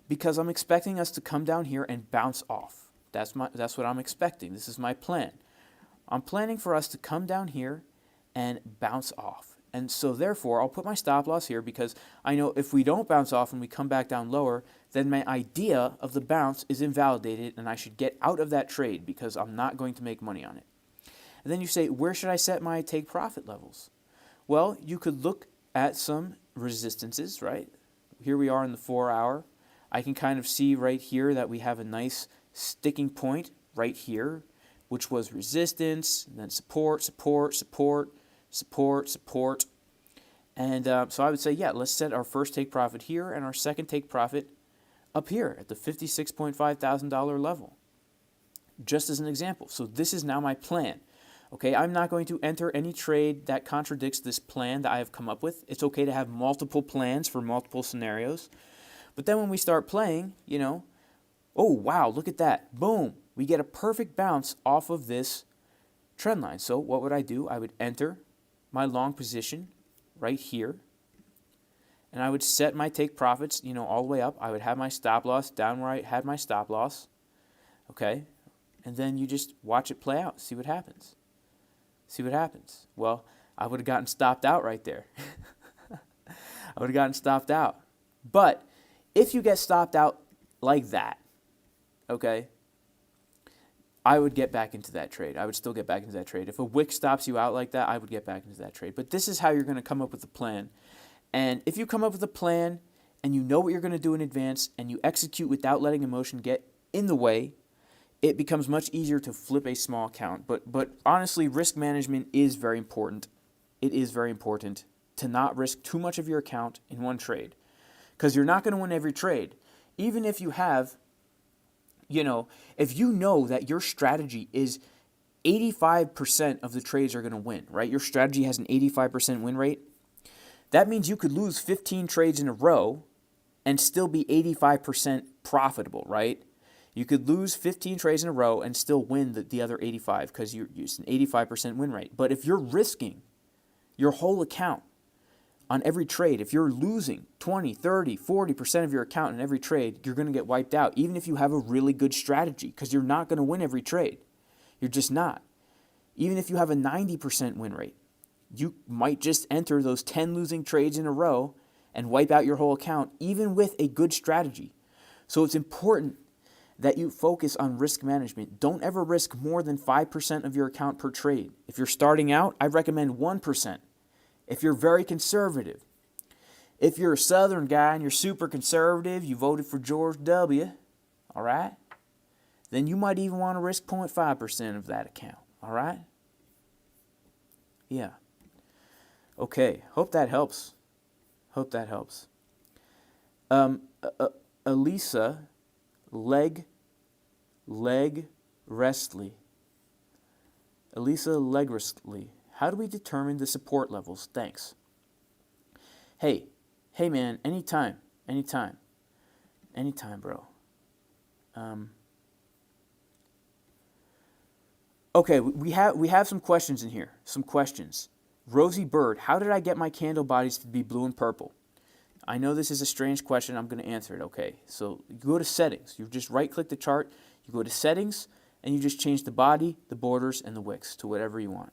because I'm expecting us to come down here and bounce off. That's what I'm expecting. This is my plan. I'm planning for us to come down here and bounce off. And so therefore, I'll put my stop loss here, because I know if we don't bounce off and we come back down lower, then my idea of the bounce is invalidated and I should get out of that trade, because I'm not going to make money on it. And then you say, where should I set my take profit levels? Well, you could look at some resistances, right? Here we are in the 4 hour. I can kind of see right here that we have a nice sticking point right here, which was resistance, and then support, support, support, support, support. And so I would say, yeah, let's set our first take profit here and our second take profit up here at the $56.5 thousand level, just as an example. So this is now my plan. Okay, I'm not going to enter any trade that contradicts this plan that I have come up with. It's okay to have multiple plans for multiple scenarios. But then when we start playing, you know, oh, wow, look at that. Boom. We get a perfect bounce off of this trend line. So what would I do? I would enter my long position right here, and I would set my take profits, you know, all the way up. I would have my stop loss down where I had my stop loss. Okay, and then you just watch it play out. See what happens. See what happens. Well, I would have gotten stopped out right there. I would have gotten stopped out. But if you get stopped out like that, okay, I would get back into that trade. I would still get back into that trade. If a wick stops you out like that, I would get back into that trade. But this is how you're going to come up with a plan. And if you come up with a plan and you know what you're going to do in advance and you execute without letting emotion get in the way, it becomes much easier to flip a small account. But honestly, risk management is very important. It is very important to not risk too much of your account in one trade, because you're not going to win every trade. Even if you have, you know, if you know that your strategy is 85% of the trades are going to win, right? Your strategy has an 85% win rate. That means you could lose 15 trades in a row and still be 85% profitable, right? You could lose 15 trades in a row and still win the other 85, because you're using an 85% win rate. But if you're risking your whole account on every trade, if you're losing 20, 30, 40% of your account in every trade, you're going to get wiped out, even if you have a really good strategy, because you're not going to win every trade. You're just not. Even if you have a 90% win rate, you might just enter those 10 losing trades in a row and wipe out your whole account, even with a good strategy. So it's important that you focus on risk management. Don't ever risk more than 5% of your account per trade. If you're starting out, I recommend 1%. If you're very conservative, if you're a Southern guy and you're super conservative, you voted for George W., all right, then you might even want to risk 0.5% of that account, all right? Yeah. Okay, hope that helps. Hope that helps. Elisa Legrestly. Elisa Legrestly. How do we determine the support levels? Thanks. Hey man, anytime, bro. Okay, we have some questions in here. Some questions. Rosie Bird, how did I get my candle bodies to be blue and purple? I know this is a strange question. I'm going to answer it. Okay, so you go to settings. You just right-click the chart. You go to settings, and you just change the body, the borders, and the wicks to whatever you want.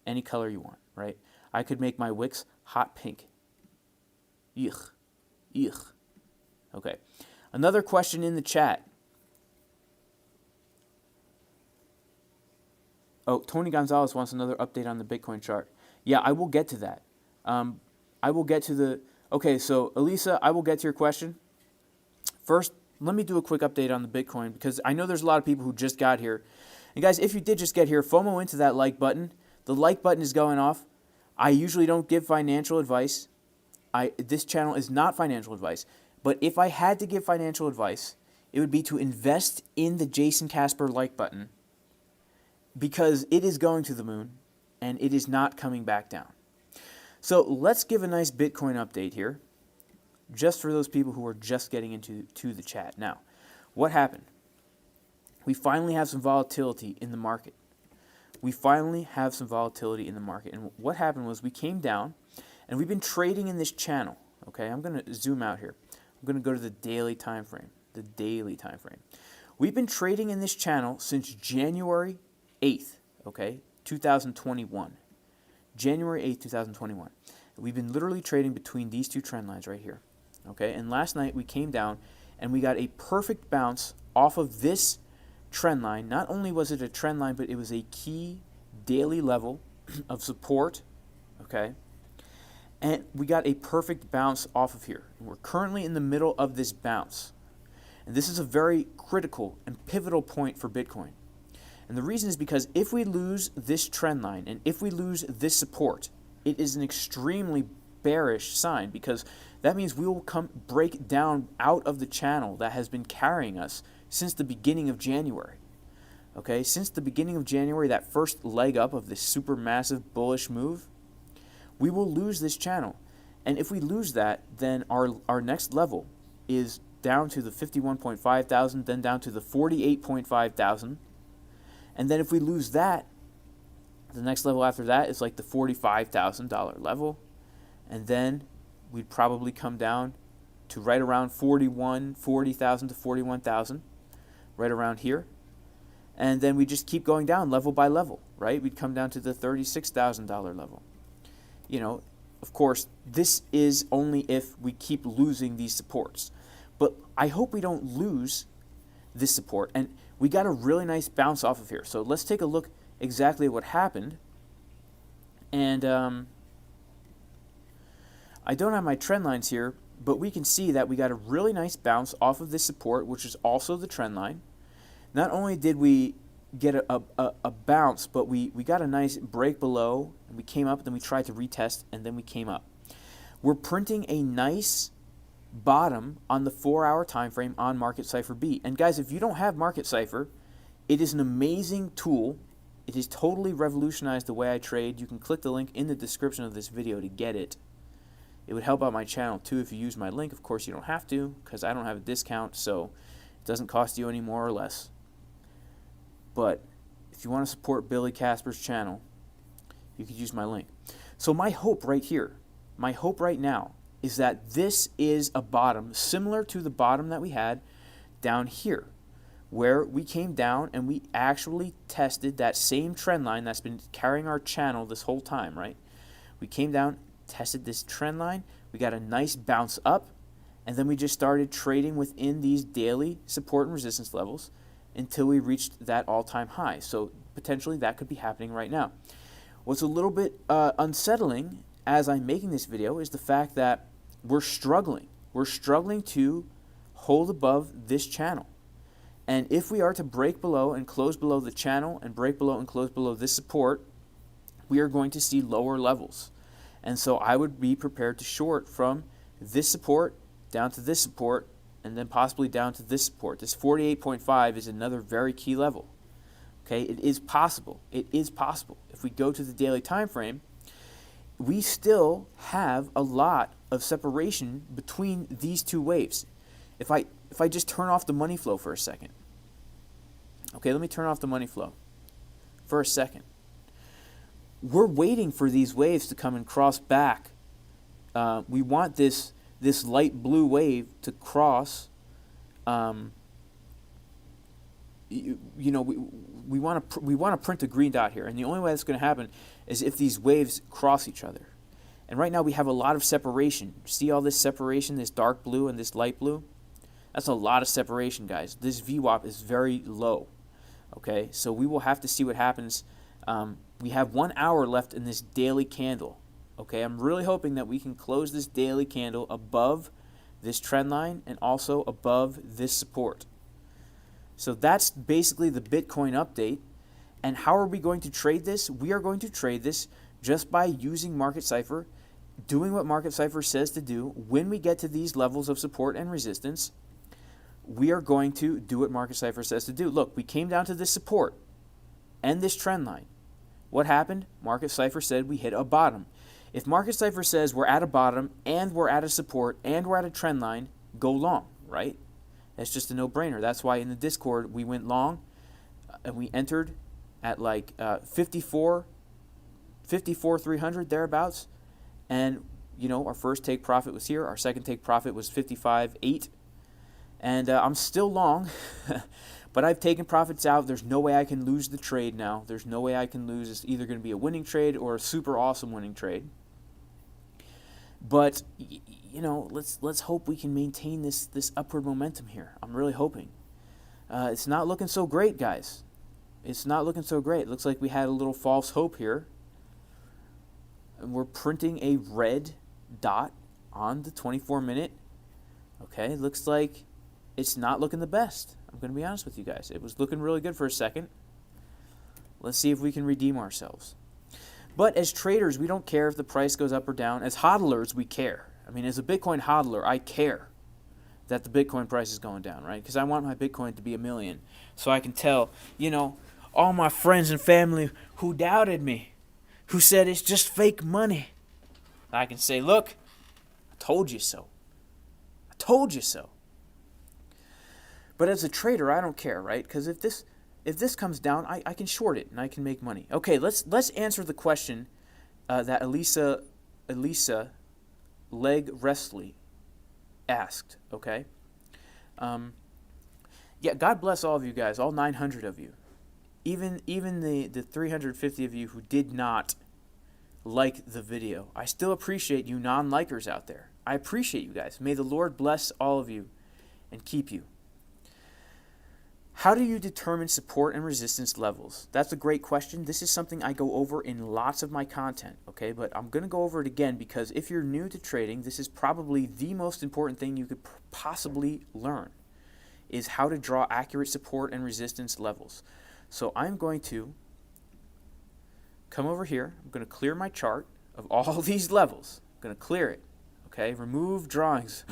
Any color you want, right? I could make my wicks hot pink. Yuck. Yuck. Okay. Another question in the chat. Oh, Tony Gonzalez wants another update on the Bitcoin chart. Yeah, I will get to that. I will get to the... Okay, so Elisa, I will get to your question. First, let me do a quick update on the Bitcoin, because I know there's a lot of people who just got here. And guys, if you did just get here, FOMO into that like button. The like button is going off. I usually don't give financial advice. This channel is not financial advice. But if I had to give financial advice, it would be to invest in the Jason Casper like button, because it is going to the moon and it is not coming back down. So let's give a nice Bitcoin update here, just for those people who are just getting into the chat. Now, what happened? We finally have some volatility in the market. And what happened was we came down, and we've been trading in this channel. Okay, I'm going to zoom out here. I'm going to go to the daily time frame. We've been trading in this channel since January 8th, okay, 2021. January 8th, 2021. We've been literally trading between these two trend lines right here. Okay, and last night we came down and we got a perfect bounce off of this trend line. Not only was it a trend line, but it was a key daily level of support. Okay, and we got a perfect bounce off of here. And we're currently in the middle of this bounce. And this is a very critical and pivotal point for Bitcoin. And the reason is because if we lose this trend line and if we lose this support, it is an extremely bearish sign, because that means we will break down out of the channel that has been carrying us since the beginning of January. Okay, since the beginning of January, that first leg up of this super massive bullish move, we will lose this channel. And if we lose that, then our next level is down to the 51.5 thousand, then down to the 48.5 thousand. And then if we lose that, the next level after that is like the $45,000 level. And then we'd probably come down to right around 40,000 to 41,000, right around here. And then we just keep going down level by level, right? We'd come down to the $36,000 level. You know, of course, this is only if we keep losing these supports. But I hope we don't lose this support. And we got a really nice bounce off of here. So let's take a look exactly at what happened. And I don't have my trend lines here, but we can see that we got a really nice bounce off of this support, which is also the trend line. Not only did we get a bounce, but we got a nice break below, and we came up, then we tried to retest, and then we came up. We're printing a nice bottom on the 4-hour time frame on Market Cipher B. And guys, if you don't have Market Cipher, it is an amazing tool. It has totally revolutionized the way I trade. You can click the link in the description of this video to get it. It would help out my channel too if you use my link. Of course, you don't have to, because I don't have a discount, so it doesn't cost you any more or less. But if you want to support Billy Casper's channel, you could use my link. So my hope right here, my hope right now, is that this is a bottom similar to the bottom that we had down here, where we came down and we actually tested that same trend line that's been carrying our channel this whole time, right? We came down, tested this trend line, we got a nice bounce up, and then we just started trading within these daily support and resistance levels until we reached that all-time high. So potentially that could be happening right now. What's a little bit unsettling as I'm making this video is the fact that we're struggling. We're struggling to hold above this channel. And if we are to break below and close below the channel and break below and close below this support, we are going to see lower levels. And so I would be prepared to short from this support down to this support and then possibly down to this support. This 48.5 is another very key level. Okay, it is possible. It is possible. If we go to the daily time frame, we still have a lot of separation between these two waves. If I just turn off the money flow for a second. Okay, let me turn off the money flow for a second. We're waiting for these waves to come and cross back. We want this light blue wave to cross. We want to print a green dot here, and the only way that's going to happen is if these waves cross each other. And right now we have a lot of separation. See all this separation, this dark blue and this light blue? That's a lot of separation, guys. This VWAP is very low. Okay, so we will have to see what happens. We have 1 hour left in this daily candle. Okay, I'm really hoping that we can close this daily candle above this trend line and also above this support. So that's basically the Bitcoin update. And how are we going to trade this? We are going to trade this just by using Market Cipher, doing what Market Cipher says to do. When we get to these levels of support and resistance, we are going to do what Market Cipher says to do. Look, we came down to this support and this trend line. What happened? Market Cipher said we hit a bottom. If Market Cipher says we're at a bottom and we're at a support and we're at a trend line, go long, right? That's just a no-brainer. That's why in the Discord we went long and we entered at like 54 300 thereabouts, and our first take profit was here. Our second take profit was 55.8, and I'm still long. But I've taken profits out. There's no way I can lose the trade now. There's no way I can lose. It's either going to be a winning trade or a super awesome winning trade. But let's hope we can maintain this upward momentum here. I'm really hoping. It's not looking so great, guys. It's not looking so great. It looks like we had a little false hope here. And we're printing a red dot on the 24-minute. Okay, looks like it's not looking the best. I'm going to be honest with you guys. It was looking really good for a second. Let's see if we can redeem ourselves. But as traders, we don't care if the price goes up or down. As hodlers, we care. I mean, as a Bitcoin hodler, I care that the Bitcoin price is going down, right? Because I want my Bitcoin to be $1 million. So I can tell, all my friends and family who doubted me, who said it's just fake money, I can say, look, I told you so. I told you so. But as a trader, I don't care, right? Because if this comes down, I can short it and I can make money. Okay, let's answer the question that Elisa Leg Wrestley asked. Okay, yeah, God bless all of you guys, all 900 of you, even the 350 of you who did not like the video. I still appreciate you non-likers out there. I appreciate you guys. May the Lord bless all of you and keep you. How do you determine support and resistance levels? That's a great question. This is something I go over in lots of my content, okay? But I'm going to go over it again because if you're new to trading, this is probably the most important thing you could possibly learn, is how to draw accurate support and resistance levels. So I'm going to come over here. I'm going to clear my chart of all these levels. I'm going to clear it, okay? Remove drawings.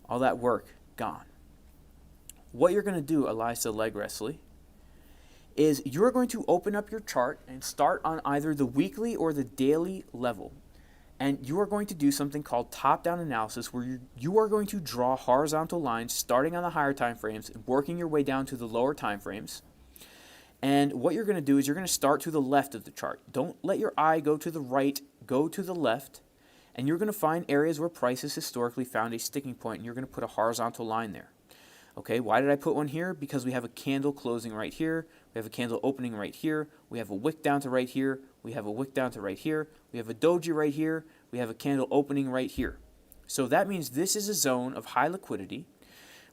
All that work, gone. What you're going to do, Elisa Leg Wrestley, is you're going to open up your chart and start on either the weekly or the daily level. And you are going to do something called top-down analysis, where you are going to draw horizontal lines starting on the higher time frames and working your way down to the lower time frames. And what you're going to do is you're going to start to the left of the chart. Don't let your eye go to the right, go to the left. And you're going to find areas where prices historically found a sticking point, and you're going to put a horizontal line there. Okay, why did I put one here? Because we have a candle closing right here. We have a candle opening right here. We have a wick down to right here. We have a wick down to right here. We have a doji right here. We have a candle opening right here. So that means this is a zone of high liquidity,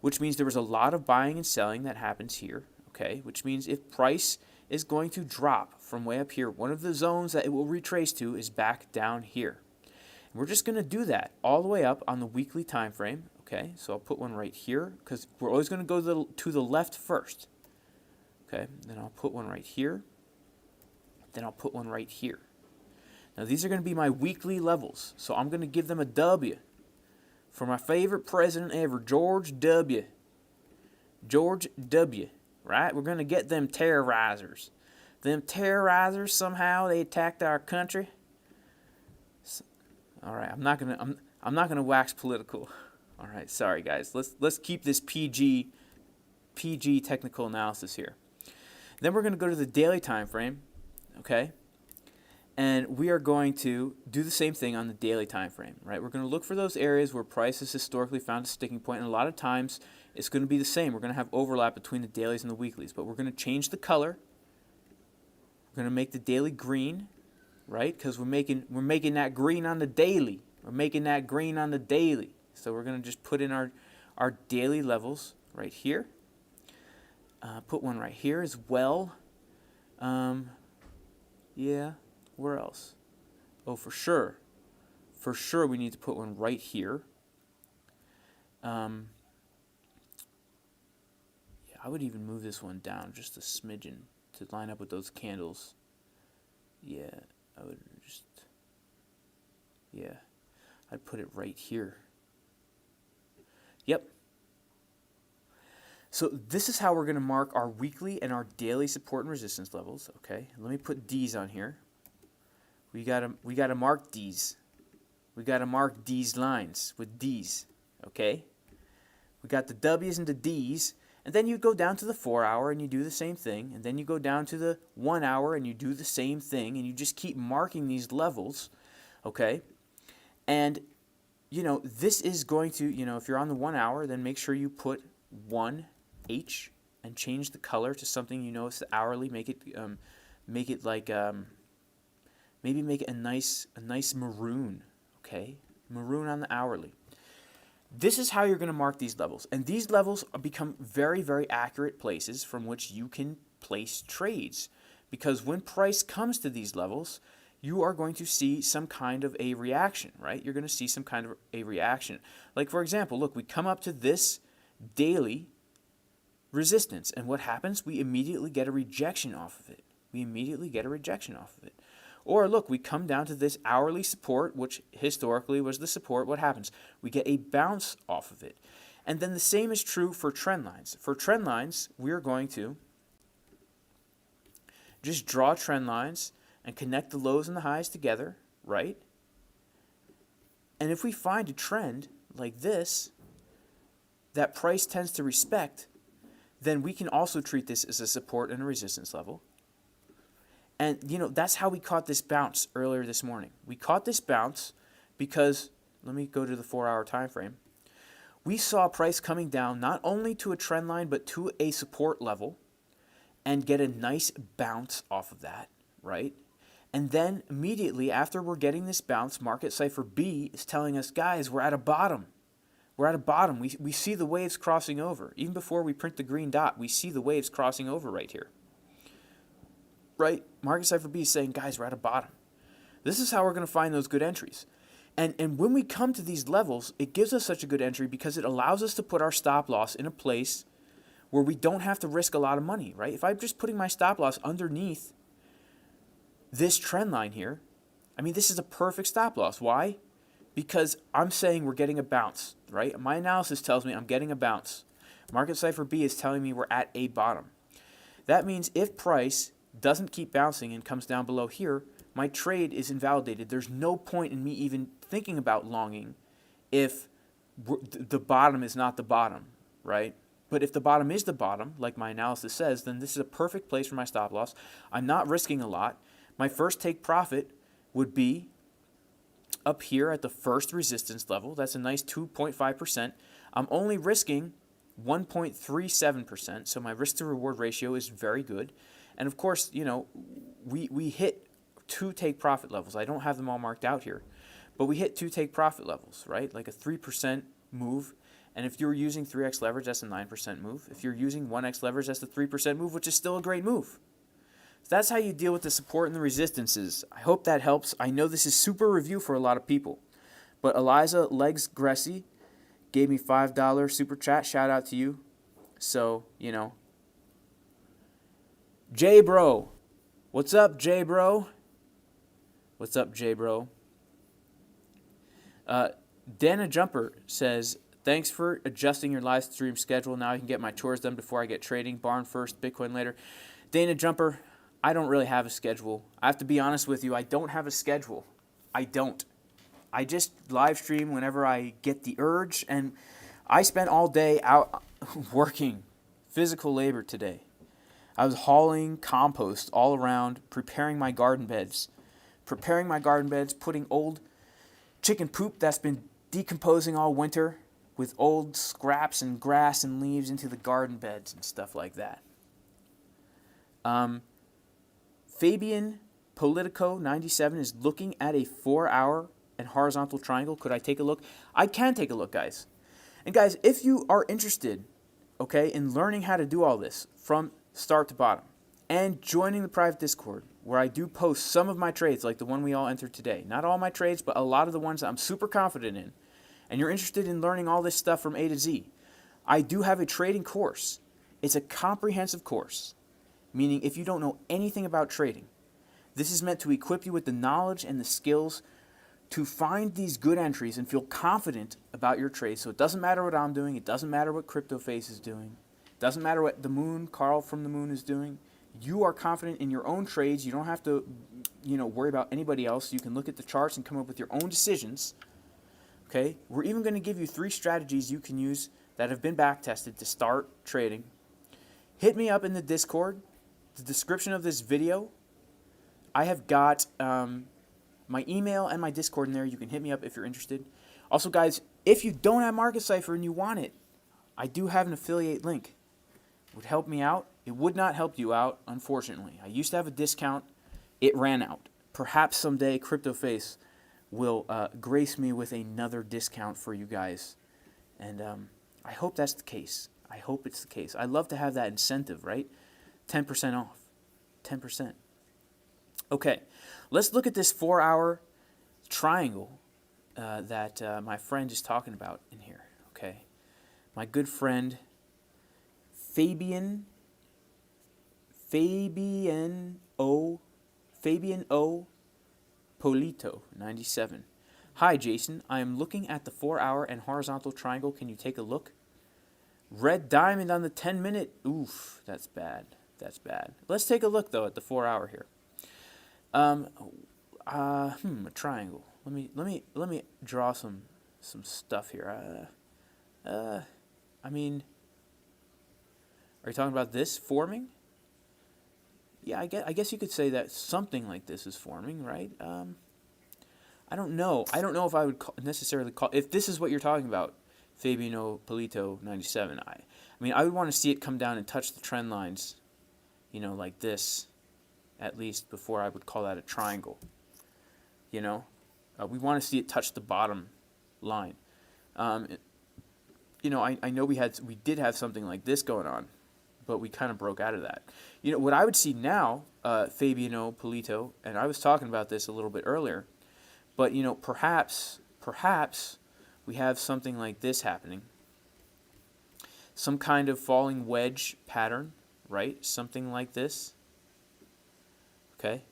which means there was a lot of buying and selling that happens here. Okay, which means if price is going to drop from way up here, one of the zones that it will retrace to is back down here. And we're just going to do that all the way up on the weekly time frame. Okay, so I'll put one right here because we're always going to go to the left first. Okay, then I'll put one right here. Then I'll put one right here. Now these are going to be my weekly levels, so I'm going to give them a W for my favorite president ever, George W. George W. Right? We're going to get them terrorizers. Them terrorizers, somehow they attacked our country. All right, I'm not going to wax political. All right, sorry guys. Let's keep this PG technical analysis here. Then we're going to go to the daily time frame, okay? And we are going to do the same thing on the daily time frame, right? We're going to look for those areas where price has historically found a sticking point, and a lot of times it's going to be the same. We're going to have overlap between the dailies and the weeklies, but we're going to change the color. We're going to make the daily green, right? Because we're making that green on the daily. We're making that green on the daily. So we're going to just put in our daily levels right here. Put one right here as well. Yeah, where else? Oh, for sure. For sure we need to put one right here. Yeah, I would even move this one down just a smidgen to line up with those candles. Yeah, I would just, yeah, I'd put it right here. Yep. So this is how we're going to mark our weekly and our daily support and resistance levels. Okay, let me put D's on here. We gotta mark D's. We gotta mark these lines with D's. Okay. We got the W's and the D's, and then you go down to the 4 hour and you do the same thing, and then you go down to the 1 hour and you do the same thing, and you just keep marking these levels. Okay, and this is going to, if you're on the 1 hour, then make sure you put 1H and change the color to something it's the hourly. Make it like maybe make it a nice maroon. Okay, maroon on the hourly. This is how you're going to mark these levels, and these levels become very, very accurate places from which you can place trades, because when price comes to these levels, you are going to see some kind of a reaction, right? You're going to see some kind of a reaction. Like, for example, look, we come up to this daily resistance, and what happens? We immediately get a rejection off of it. Or look, we come down to this hourly support, which historically was the support. What happens? We get a bounce off of it. And then the same is true for trend lines. For trend lines, we're going to just draw trend lines and connect the lows and the highs together, right? And if we find a trend like this that price tends to respect, then we can also treat this as a support and a resistance level. And, that's how we caught this bounce earlier this morning. We caught this bounce because, let me go to the 4 hour time frame. We saw price coming down not only to a trend line, but to a support level and get a nice bounce off of that, right? And then immediately after we're getting this bounce, Market Cipher B is telling us, guys, we're at a bottom. We see the waves crossing over. Even before we print the green dot, we see the waves crossing over right here. Right? Market Cipher B is saying, guys, we're at a bottom. This is how we're going to find those good entries. And when we come to these levels, it gives us such a good entry because it allows us to put our stop loss in a place where we don't have to risk a lot of money, right? If I'm just putting my stop loss underneath this trend line here, this is a perfect stop loss. Why? Because I'm saying we're getting a bounce, right? My analysis tells me I'm getting a bounce. Market Cipher B is telling me we're at a bottom. That means if price doesn't keep bouncing and comes down below here, my trade is invalidated. There's no point in me even thinking about longing if the bottom is not the bottom, right? But if the bottom is the bottom, like my analysis says, then this is a perfect place for my stop loss. I'm not risking a lot. My first take profit would be up here at the first resistance level. That's a nice 2.5%. I'm only risking 1.37%, so my risk to reward ratio is very good. And of course, we hit 2 take profit levels. I don't have them all marked out here, but we hit 2 take profit levels, right? Like a 3% move. And if you're using 3x leverage, that's a 9% move. If you're using 1x leverage, that's a 3% move, which is still a great move. So that's how you deal with the support and the resistances. I hope that helps. I know this is super review for a lot of people, but Eliza Legs Gressy gave me $5 super chat. Shout out to you. So, J Bro. What's up, J Bro? What's up, J Bro? Dana Jumper says, thanks for adjusting your live stream schedule. Now I can get my chores done before I get trading. Barn first, Bitcoin later. Dana Jumper, I don't really have a schedule. I have to be honest with you. I don't have a schedule. I don't. I just live stream whenever I get the urge, and I spent all day out working physical labor today. I was hauling compost all around, preparing my garden beds, putting old chicken poop that's been decomposing all winter with old scraps and grass and leaves into the garden beds and stuff like that. Fabian Politico 97 is looking at a 4 hour and horizontal triangle. Could I take a look? I can take a look, guys. And guys, if you are interested, in learning how to do all this from start to bottom and joining the private Discord where I do post some of my trades like the one we all entered today. Not all my trades, but a lot of the ones that I'm super confident in. And you're interested in learning all this stuff from A to Z. I do have a trading course. It's a comprehensive course, meaning if you don't know anything about trading, This is meant to equip you with the knowledge and the skills to find these good entries and feel confident about your trade. So it doesn't matter what I'm doing. It doesn't matter what CryptoFace is doing. It doesn't matter what the Moon, Carl from the Moon, is doing. You are confident in your own trades. You don't have to, worry about anybody else. You can look at the charts and come up with your own decisions. Okay? We're even going to give you 3 strategies you can use that have been back tested to start trading. Hit me up in the Discord. The description of this video, I have got my email and my Discord in there. You can hit me up if you're interested. Also, guys, if you don't have Market Cipher and you want it, I do have an affiliate link. It would help me out. It would not help you out, unfortunately. I used to have a discount. It ran out. Perhaps someday CryptoFace will grace me with another discount for you guys. And I hope that's the case. I hope it's the case. I love to have that incentive, right? 10% off. 10%. Okay, let's look at this 4-hour triangle that my friend is talking about in here. Okay, my good friend Fabian O. Polito 97. Hi Jason, I am looking at the 4-hour and horizontal triangle. Can you take a look? Red diamond on the 10-minute. Oof, that's bad. That's bad. Let's take a look though at the 4-hour here. A triangle. Let me draw some stuff here. I mean, are you talking about this forming? Yeah, I guess you could say that something like this is forming, right? I don't know. I don't know if I would necessarily call, if this is what you're talking about, Fabiano Polito 97. I mean, I would want to see it come down and touch the trend lines, like this, at least, before I would call that a triangle. We want to see it touch the bottom line. I know we did have something like this going on, but we kind of broke out of that. What I would see now, Fabiano Polito, and I was talking about this a little bit earlier, but perhaps we have something like this happening. Some kind of falling wedge pattern, right? Something like this. Okay.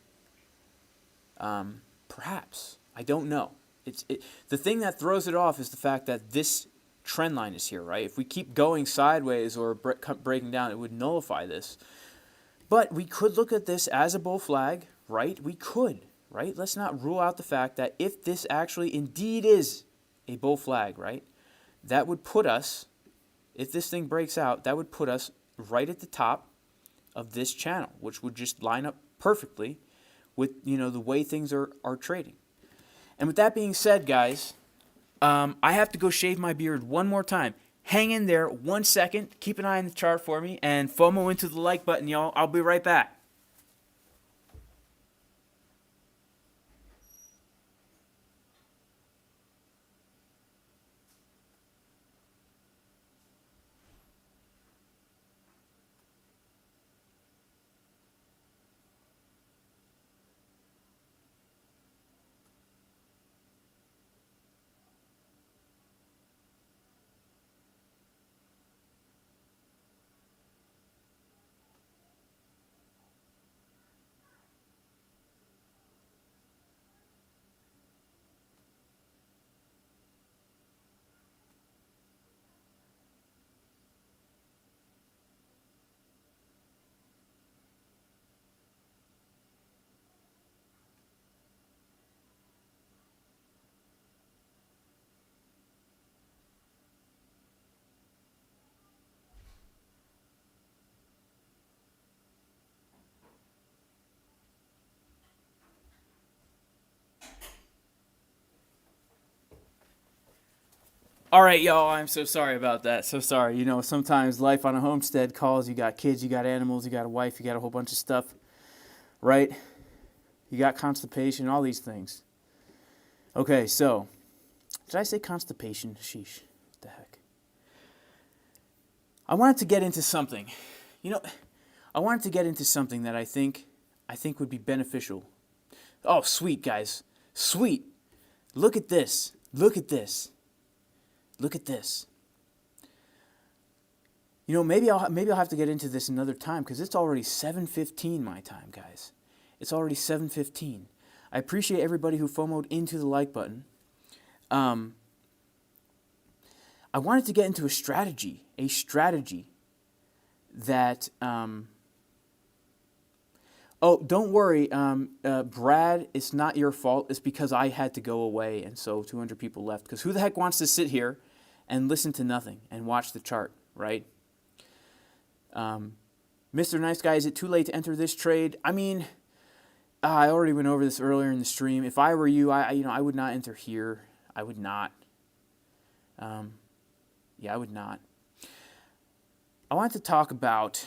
Perhaps. I don't know. The thing that throws it off is the fact that this trend line is here, right? If we keep going sideways or breaking down, it would nullify this. But we could look at this as a bull flag, right? We could, right? Let's not rule out the fact that if this actually indeed is a bull flag, right? That would put us, if this thing breaks out, that would put us right at the top of this channel, which would just line up perfectly with the way things are trading. And with that being said, guys, I have to go shave my beard one more time. Hang in there 1 second. Keep an eye on the chart for me, and FOMO into the like button, y'all. I'll be right back. All right, y'all, I'm so sorry about that. So sorry. Sometimes life on a homestead calls. You got kids, you got animals, you got a wife, you got a whole bunch of stuff, right? You got constipation, all these things. Okay, so, did I say constipation? Sheesh, what the heck? I wanted to get into something. I wanted to get into something that I think would be beneficial. Oh, sweet, guys. Sweet. Look at this. Look at this. Look at this. Maybe I'll have to get into this another time because it's already 7:15 my time, guys. It's already 7:15. I appreciate everybody who FOMO'd into the like button. I wanted to get into a strategy that, oh, don't worry, Brad, it's not your fault. It's because I had to go away, and so 200 people left. Because who the heck wants to sit here and listen to nothing and watch the chart, right? Mr. Nice Guy, is it too late to enter this trade? I mean, I already went over this earlier in the stream. If I were you, I would not enter here. I would not. Yeah, I would not. I want to talk about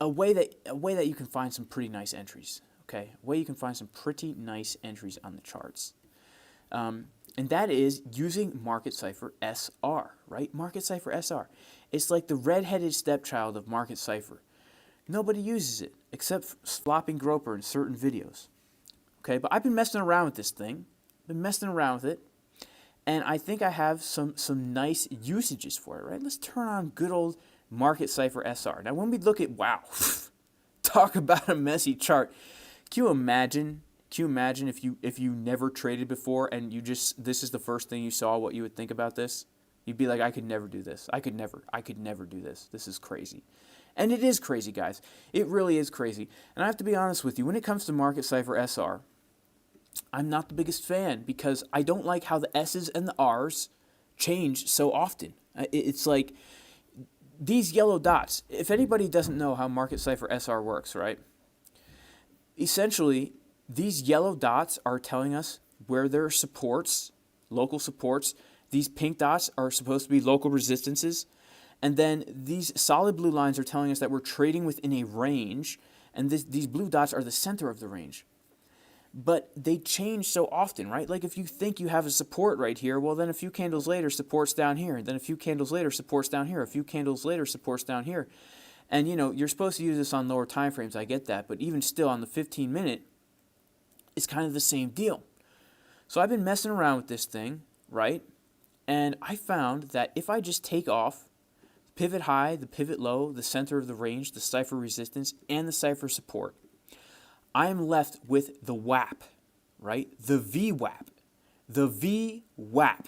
a way that you can find some pretty nice entries. Okay, a way you can find some pretty nice entries on the charts, and that is using Market Cipher SR. Right, Market Cipher SR. It's like the red-headed stepchild of Market Cipher. Nobody uses it except Flopping Groper in certain videos. Okay, but I've been messing around with this thing. Been messing around with it, and I think I have some nice usages for it. Right, let's turn on good old Market Cipher SR. Now, when we look at, wow, talk about a messy chart. Can you imagine if you never traded before and this is the first thing you saw, what you would think about this? You'd be like, I could never do this. I could never do this. This is crazy. And it is crazy, guys. It really is crazy. And I have to be honest with you, when it comes to Market Cipher SR, I'm not the biggest fan because I don't like how the S's and the R's change so often. It's like these yellow dots. If anybody doesn't know how Market Cipher SR works, right? Essentially, these yellow dots are telling us where there are supports, local supports. These pink dots are supposed to be local resistances. And then these solid blue lines are telling us that we're trading within a range. And these blue dots are the center of the range. But they change so often, right? Like if you think you have a support right here, well, then a few candles later, support's down here. Then a few candles later, support's down here. A few candles later, support's down here. And, you're supposed to use this on lower time frames. I get that. But even still, on the 15-minute, it's kind of the same deal. So I've been messing around with this thing, right? And I found that if I just take off pivot high, the pivot low, the center of the range, the cipher resistance, and the cipher support, I am left with the WAP, right? The VWAP. The VWAP.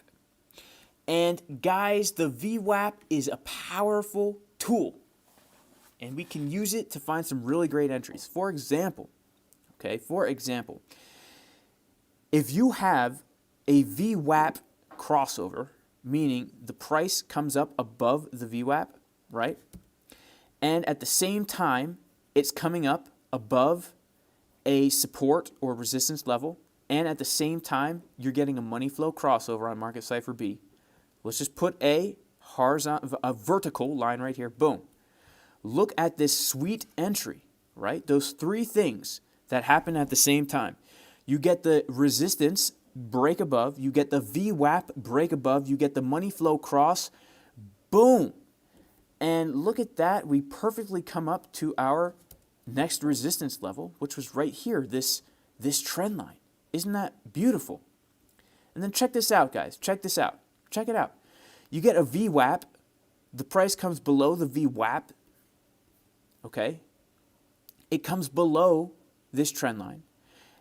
And guys, the VWAP is a powerful tool. And we can use it to find some really great entries. For example, if you have a VWAP crossover, meaning the price comes up above the VWAP, right? And at the same time, it's coming up above a support or resistance level, and at the same time, you're getting a money flow crossover on Market Cipher B. Let's just put a vertical line right here. Boom. Look at this sweet entry, right? Those three things that happen at the same time. You get the resistance break above, you get the VWAP break above, you get the money flow cross. Boom. And look at that. We perfectly come up to our next resistance level, which was right here, this trend line. Isn't that beautiful? And then check this out, guys. Check this out. Check it out. You get a VWAP. The price comes below the VWAP. Okay? It comes below this trend line.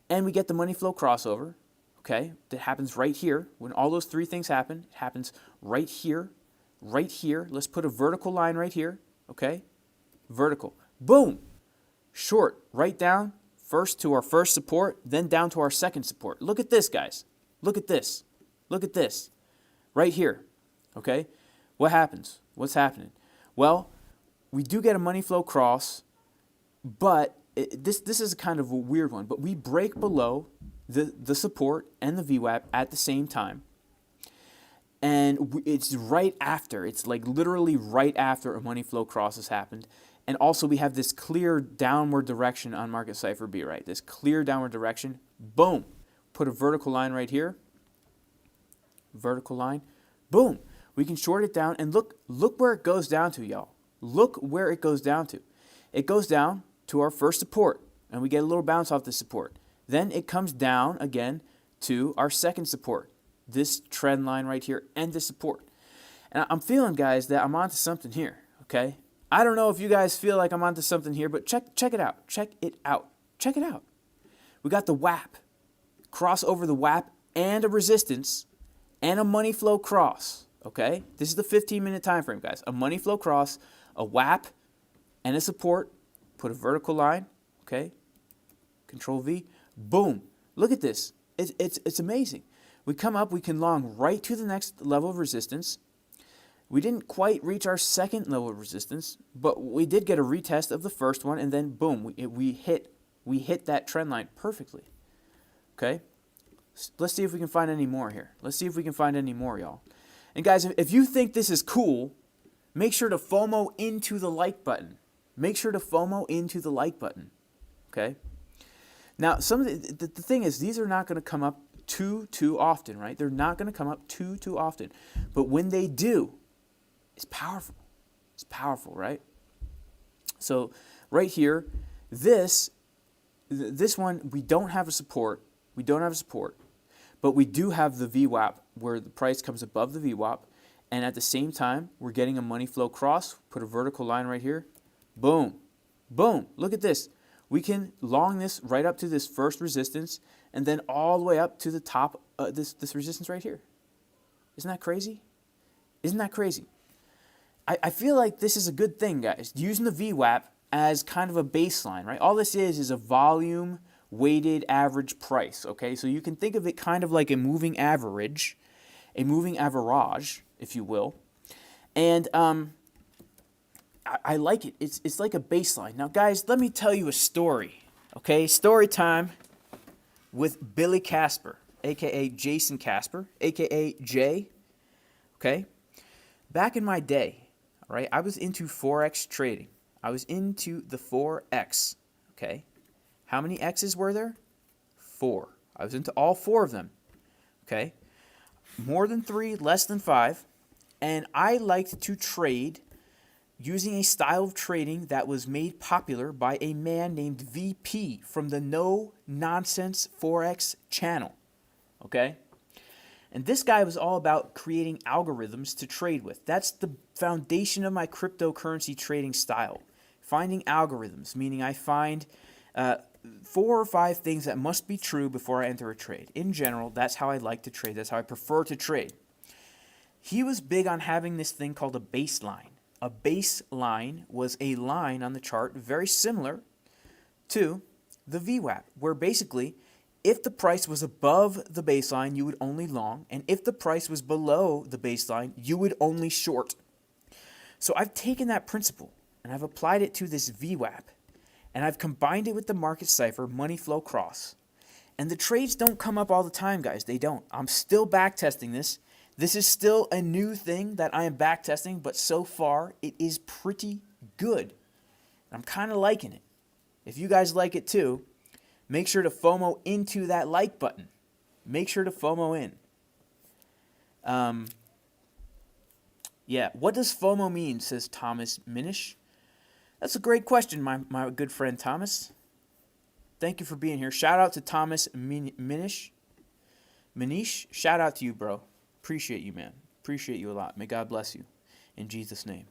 And we get the money flow crossover. Okay? That happens right here. When all those three things happen, it happens right here. Right here. Let's put a vertical line right here. Okay? Vertical. Boom. Short, right down, first to our first support, then down to our second support. Look at this, guys. Look at this. Look at this. Right here. Okay? What happens? What's happening? Well, we do get a money flow cross, but this is kind of a weird one. But we break below the support and the VWAP at the same time. And it's right after. It's like literally right after a money flow cross has happened. And also we have this clear downward direction on Market Cipher B, right? This clear downward direction. Boom. Put a vertical line right here. Vertical line. Boom. We can short it down. And look where it goes down to, y'all. Look where it goes down to. It goes down to our first support. And we get a little bounce off the support. Then it comes down again to our second support. This trend line right here and this support. And I'm feeling, guys, that I'm onto something here. Okay? I don't know if you guys feel like I'm onto something here, but check it out. Check it out. Check it out. We got the WAP, cross over the WAP and a resistance and a money flow cross, okay? This is the 15-minute time frame, guys. A money flow cross, a WAP, and a support. Put a vertical line, okay? Control V. Boom. Look at this. It's amazing. We come up, we can long right to the next level of resistance. We didn't quite reach our second level of resistance, but we did get a retest of the first one, and then boom, we hit that trend line perfectly. Okay? Let's see if we can find any more here. Let's see if we can find any more, y'all. And guys, if you think this is cool, make sure to FOMO into the like button. Make sure to FOMO into the like button. Okay? Now, some of the thing is, these are not going to come up too often, right? They're not going to come up too often. But when they do, it's powerful. It's powerful, right? So right here, this one, we don't have a support. We don't have a support. But we do have the VWAP where the price comes above the VWAP. And at the same time, we're getting a money flow cross. Put a vertical line right here. Boom. Boom. Look at this. We can long this right up to this first resistance and then all the way up to the top of this resistance right here. Isn't that crazy? Isn't that crazy? I feel like this is a good thing, guys. Using the VWAP as kind of a baseline, right? All this is a volume weighted average price, okay? So you can think of it kind of like a moving average, if you will. And I like it. It's like a baseline. Now, guys, let me tell you a story, okay? Story time with Billy Casper, a.k.a. Jason Casper, a.k.a. Jay, okay? Back in my day, all right, I was into Forex trading. I was into the 4X, okay? How many X's were there? 4. I was into all 4 of them, okay? More than 3, less than 5. And I liked to trade using a style of trading that was made popular by a man named VP from the No Nonsense Forex channel, okay? And this guy was all about creating algorithms to trade with. That's the foundation of my cryptocurrency trading style. Finding algorithms, meaning I find 4 or 5 things that must be true before I enter a trade. In general, that's how I like to trade. That's how I prefer to trade. He was big on having this thing called a baseline. A baseline was a line on the chart very similar to the VWAP, where basically if the price was above the baseline, you would only long, and if the price was below the baseline, you would only short. So I've taken that principle and I've applied it to this VWAP, and I've combined it with the Market Cipher money flow cross. And the trades don't come up all the time, guys. They don't. I'm still back testing this. This is still a new thing that I am back testing, but so far it is pretty good. I'm kind of liking it. If you guys like it too, make sure to FOMO into that like button. Make sure to FOMO in. Yeah, what does FOMO mean, says Thomas Minish. That's a great question, my good friend Thomas. Thank you for being here. Shout out to Thomas Minish. Manish, shout out to you, bro. Appreciate you, man. Appreciate you a lot. May God bless you. In Jesus' name.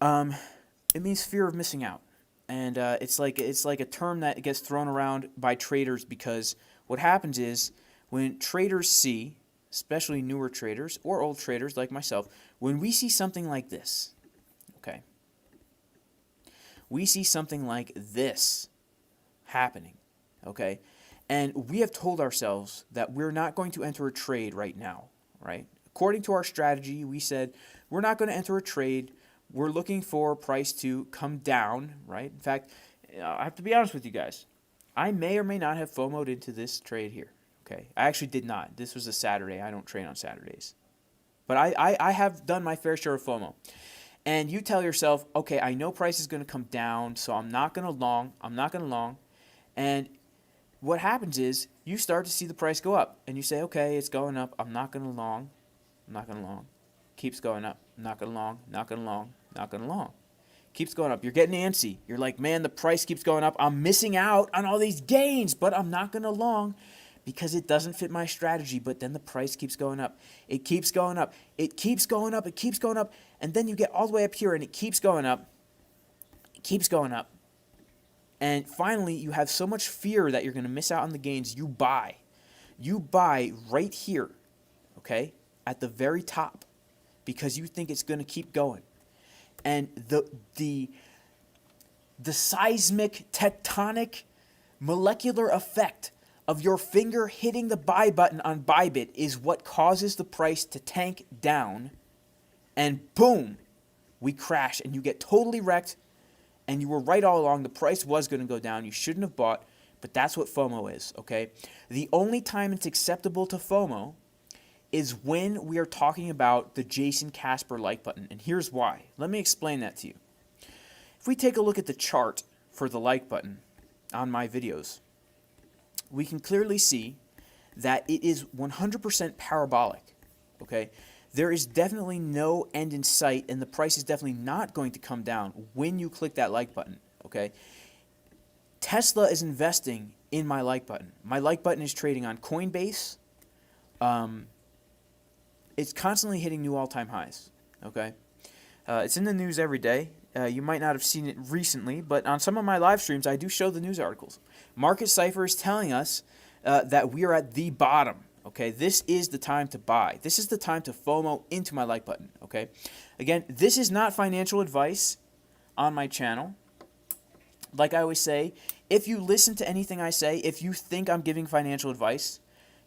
It means fear of missing out. And it's like a term that gets thrown around by traders because what happens is when traders see, especially newer traders or old traders like myself, when we see something like this, okay, we see something like this happening, okay, and we have told ourselves that we're not going to enter a trade right now, right? According to our strategy, we said we're not going to enter a trade. We're looking for price to come down, right? In fact, I have to be honest with you guys. I may or may not have FOMO'd into this trade here, okay? I actually did not. This was a Saturday. I don't trade on Saturdays. But I have done my fair share of FOMO. And you tell yourself, okay, I know price is going to come down, so I'm not going to long. I'm not going to long. And what happens is you start to see the price go up. And you say, okay, it's going up. I'm not going to long. I'm not going to long. Keeps going up. Not going to long. Not going to long. Not going to long. Keeps going up. You're getting antsy. You're like, man, the price keeps going up. I'm missing out on all these gains, but I'm not going to long because it doesn't fit my strategy, but then the price keeps going up. It keeps going up. It keeps going up. It keeps going up. And then you get all the way up here and it keeps going up. It keeps going up. And finally, you have so much fear that you're going to miss out on the gains. You buy. You buy right here, okay, at the very top, because you think it's going to keep going. And the seismic, tectonic, molecular effect of your finger hitting the buy button on Bybit is what causes the price to tank down, and boom, we crash, and you get totally wrecked, and you were right all along. The price was going to go down. You shouldn't have bought, but that's what FOMO is, okay? The only time it's acceptable to FOMO is when we are talking about the Jason Casper like button, and here's why. Let me explain that to you. If we take a look at the chart for the like button on my videos, we can clearly see that it is 100% parabolic, okay? There is definitely no end in sight, and the price is definitely not going to come down when you click that like button, okay? Tesla is investing in my like button. My like button is trading on Coinbase. It's constantly hitting new all-time highs, okay? It's in the news every day. You might not have seen it recently, but on some of my live streams, I do show the news articles. Market Cipher is telling us that we are at the bottom, okay? This is the time to buy. This is the time to FOMO into my like button, okay? Again, this is not financial advice on my channel. Like I always say, if you listen to anything I say, if you think I'm giving financial advice,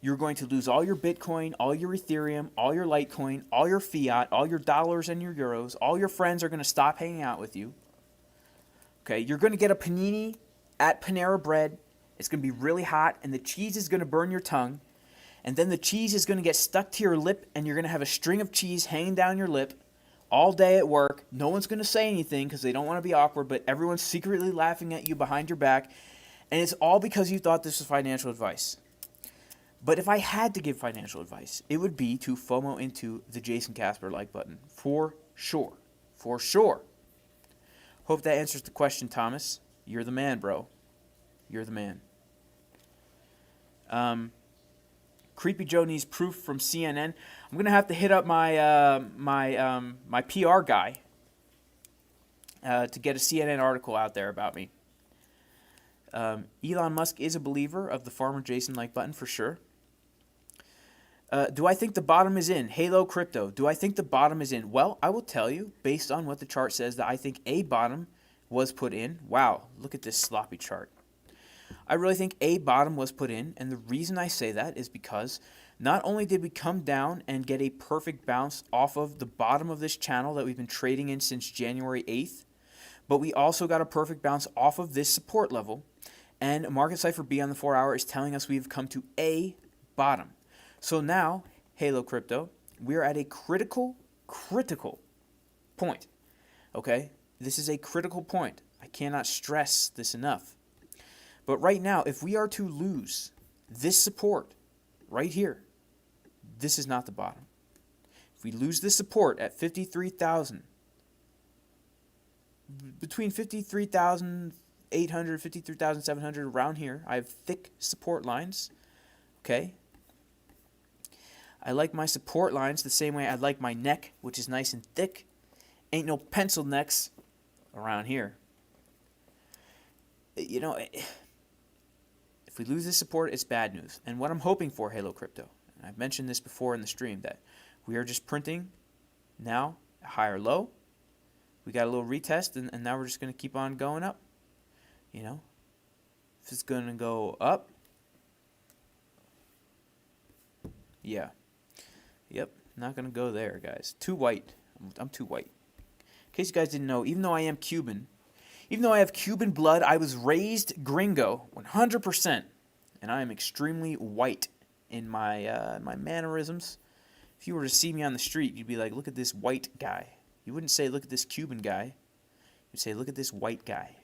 you're going to lose all your Bitcoin, all your Ethereum, all your Litecoin, all your fiat, all your dollars and your euros. All your friends are going to stop hanging out with you. Okay, you're going to get a panini at Panera Bread. It's going to be really hot, and the cheese is going to burn your tongue. And then the cheese is going to get stuck to your lip, and you're going to have a string of cheese hanging down your lip all day at work. No one's going to say anything because they don't want to be awkward, but everyone's secretly laughing at you behind your back. And it's all because you thought this was financial advice. But if I had to give financial advice, it would be to FOMO into the Jason Casper like button. For sure. For sure. Hope that answers the question, Thomas. You're the man, bro. You're the man. Creepy Joe needs proof from CNN. I'm going to have to hit up my my PR guy to get a CNN article out there about me. Elon Musk is a believer of the Farmer Jason like button for sure. Do I think the bottom is in? Halo Crypto. Do I think the bottom is in? Well, I will tell you, based on what the chart says, that I think a bottom was put in. Wow, look at this sloppy chart. I really think a bottom was put in, and the reason I say that is because not only did we come down and get a perfect bounce off of the bottom of this channel that we've been trading in since January 8th, but we also got a perfect bounce off of this support level, and Market Cipher B on the 4-hour is telling us we've come to a bottom. So now, Halo Crypto, we are at a critical point, okay? This is a critical point. I cannot stress this enough. But right now, if we are to lose this support right here, this is not the bottom. If we lose this support at 53,000, between 53,800, 53,700, around here, I have thick support lines, okay? I like my support lines the same way I like my neck, which is nice and thick. Ain't no pencil necks around here. You know, if we lose this support, it's bad news. And what I'm hoping for, Halo Crypto, and I've mentioned this before in the stream, that we are just printing now a higher low. We got a little retest, and now we're just going to keep on going up. You know, if it's going to go up, yeah. Yep, not going to go there, guys. Too white. I'm too white. In case you guys didn't know, even though I am Cuban, even though I have Cuban blood, I was raised gringo 100%, and I am extremely white in my my mannerisms. If you were to see me on the street, you'd be like, look at this white guy. You wouldn't say, look at this Cuban guy. You'd say, look at this white guy.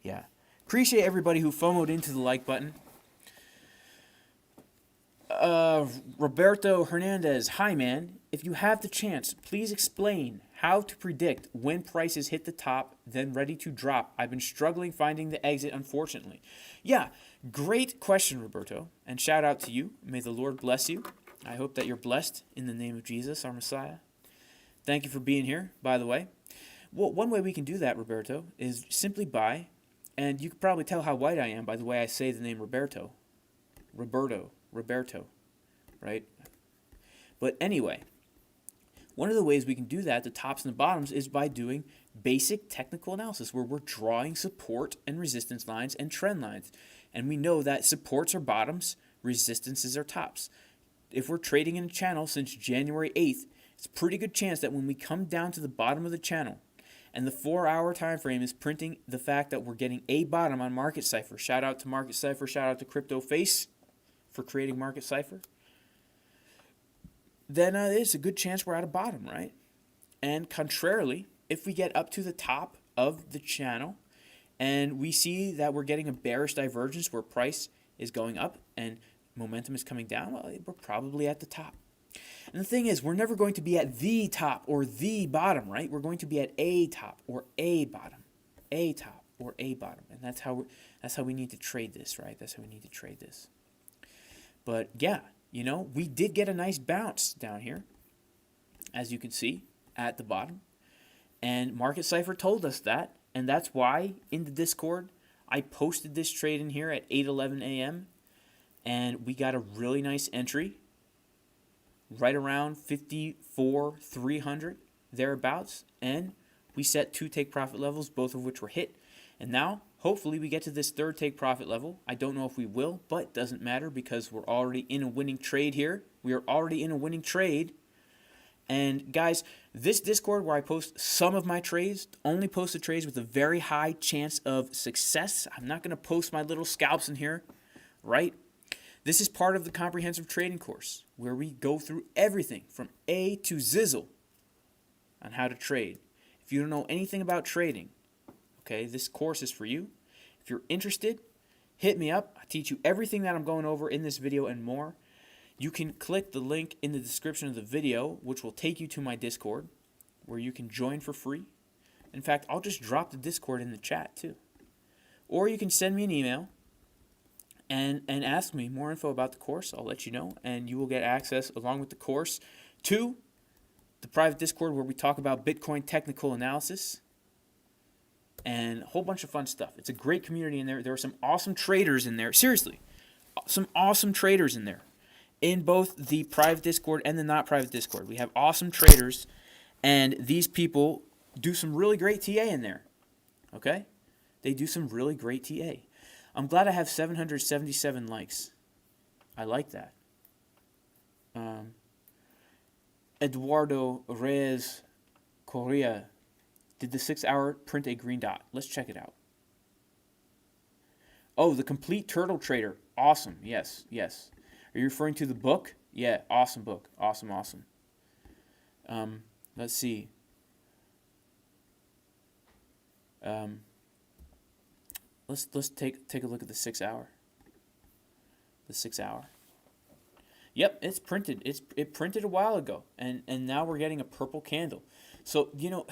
Yeah. Appreciate everybody who FOMO'd into the like button. Roberto Hernandez, hi man. If you have the chance, please explain How to predict when prices hit the top, then ready to drop. I've been struggling finding the exit, unfortunately. Yeah, great question, Roberto. And shout out to you. May the Lord bless you. I hope that you're blessed in the name of Jesus, our Messiah. Thank you for being here, by the way. Well, one way we can do that, Roberto, is simply by, and you can probably tell how white I am by the way I say the name Roberto, right? But anyway, one of the ways we can do that, the tops and the bottoms, is by doing basic technical analysis where we're drawing support and resistance lines and trend lines. And we know that supports are bottoms, resistances are tops. If we're trading in a channel since January 8th, it's a pretty good chance that when we come down to the bottom of the channel and the 4-hour time frame is printing the fact that we're getting a bottom on Market Cipher. Shout out to Market Cipher, shout out to Crypto Face for creating Market Cipher. Then there's a good chance we're at a bottom, right? And contrarily, if we get up to the top of the channel and we see that we're getting a bearish divergence where price is going up and momentum is coming down, well, we're probably at the top. And the thing is, we're never going to be at the top or the bottom, right? We're going to be at a top or a bottom, a top or a bottom. And that's how we need to trade this, right? That's how we need to trade this. But yeah, you know, we did get a nice bounce down here, as you can see, at the bottom. And Market Cipher told us that, and that's why in the Discord, I posted this trade in here at 8:11 a.m., and we got a really nice entry, right around 54,300, thereabouts, and we set 2 take profit levels, both of which were hit. And now, hopefully, we get to this 3rd take profit level. I don't know if we will, but it doesn't matter because we're already in a winning trade here. We are already in a winning trade. And guys, this Discord where I post some of my trades, only post the trades with a very high chance of success. I'm not going to post my little scalps in here, right? This is part of the comprehensive trading course where we go through everything from A to Zizzle on how to trade. If you don't know anything about trading, okay, this course is for you. If you're interested, hit me up. I teach you everything that I'm going over in this video and more. You can click the link in the description of the video, which will take you to my Discord, where you can join for free. In fact, I'll just drop the Discord in the chat too. Or you can send me an email and ask me more info about the course. I'll let you know, and you will get access along with the course to the private Discord where we talk about Bitcoin technical analysis and a whole bunch of fun stuff. It's a great community in there. There are some awesome traders in there. Seriously, some awesome traders in there. In both the private Discord and the not private Discord. We have awesome traders, and these people do some really great TA in there. Okay? They do some really great TA. I'm glad I have 777 likes. I like that. Eduardo Reyes Correa. Did the 6-hour print a green dot? Let's check it out. Oh, the Complete Turtle Trader. Awesome. Yes, yes. Are you referring to the book? Yeah, awesome book. Awesome, awesome. Let's see. Let's take a look at the 6-hour. The 6-hour. Yep, it's printed. It printed a while ago, and now we're getting a purple candle. So, you know,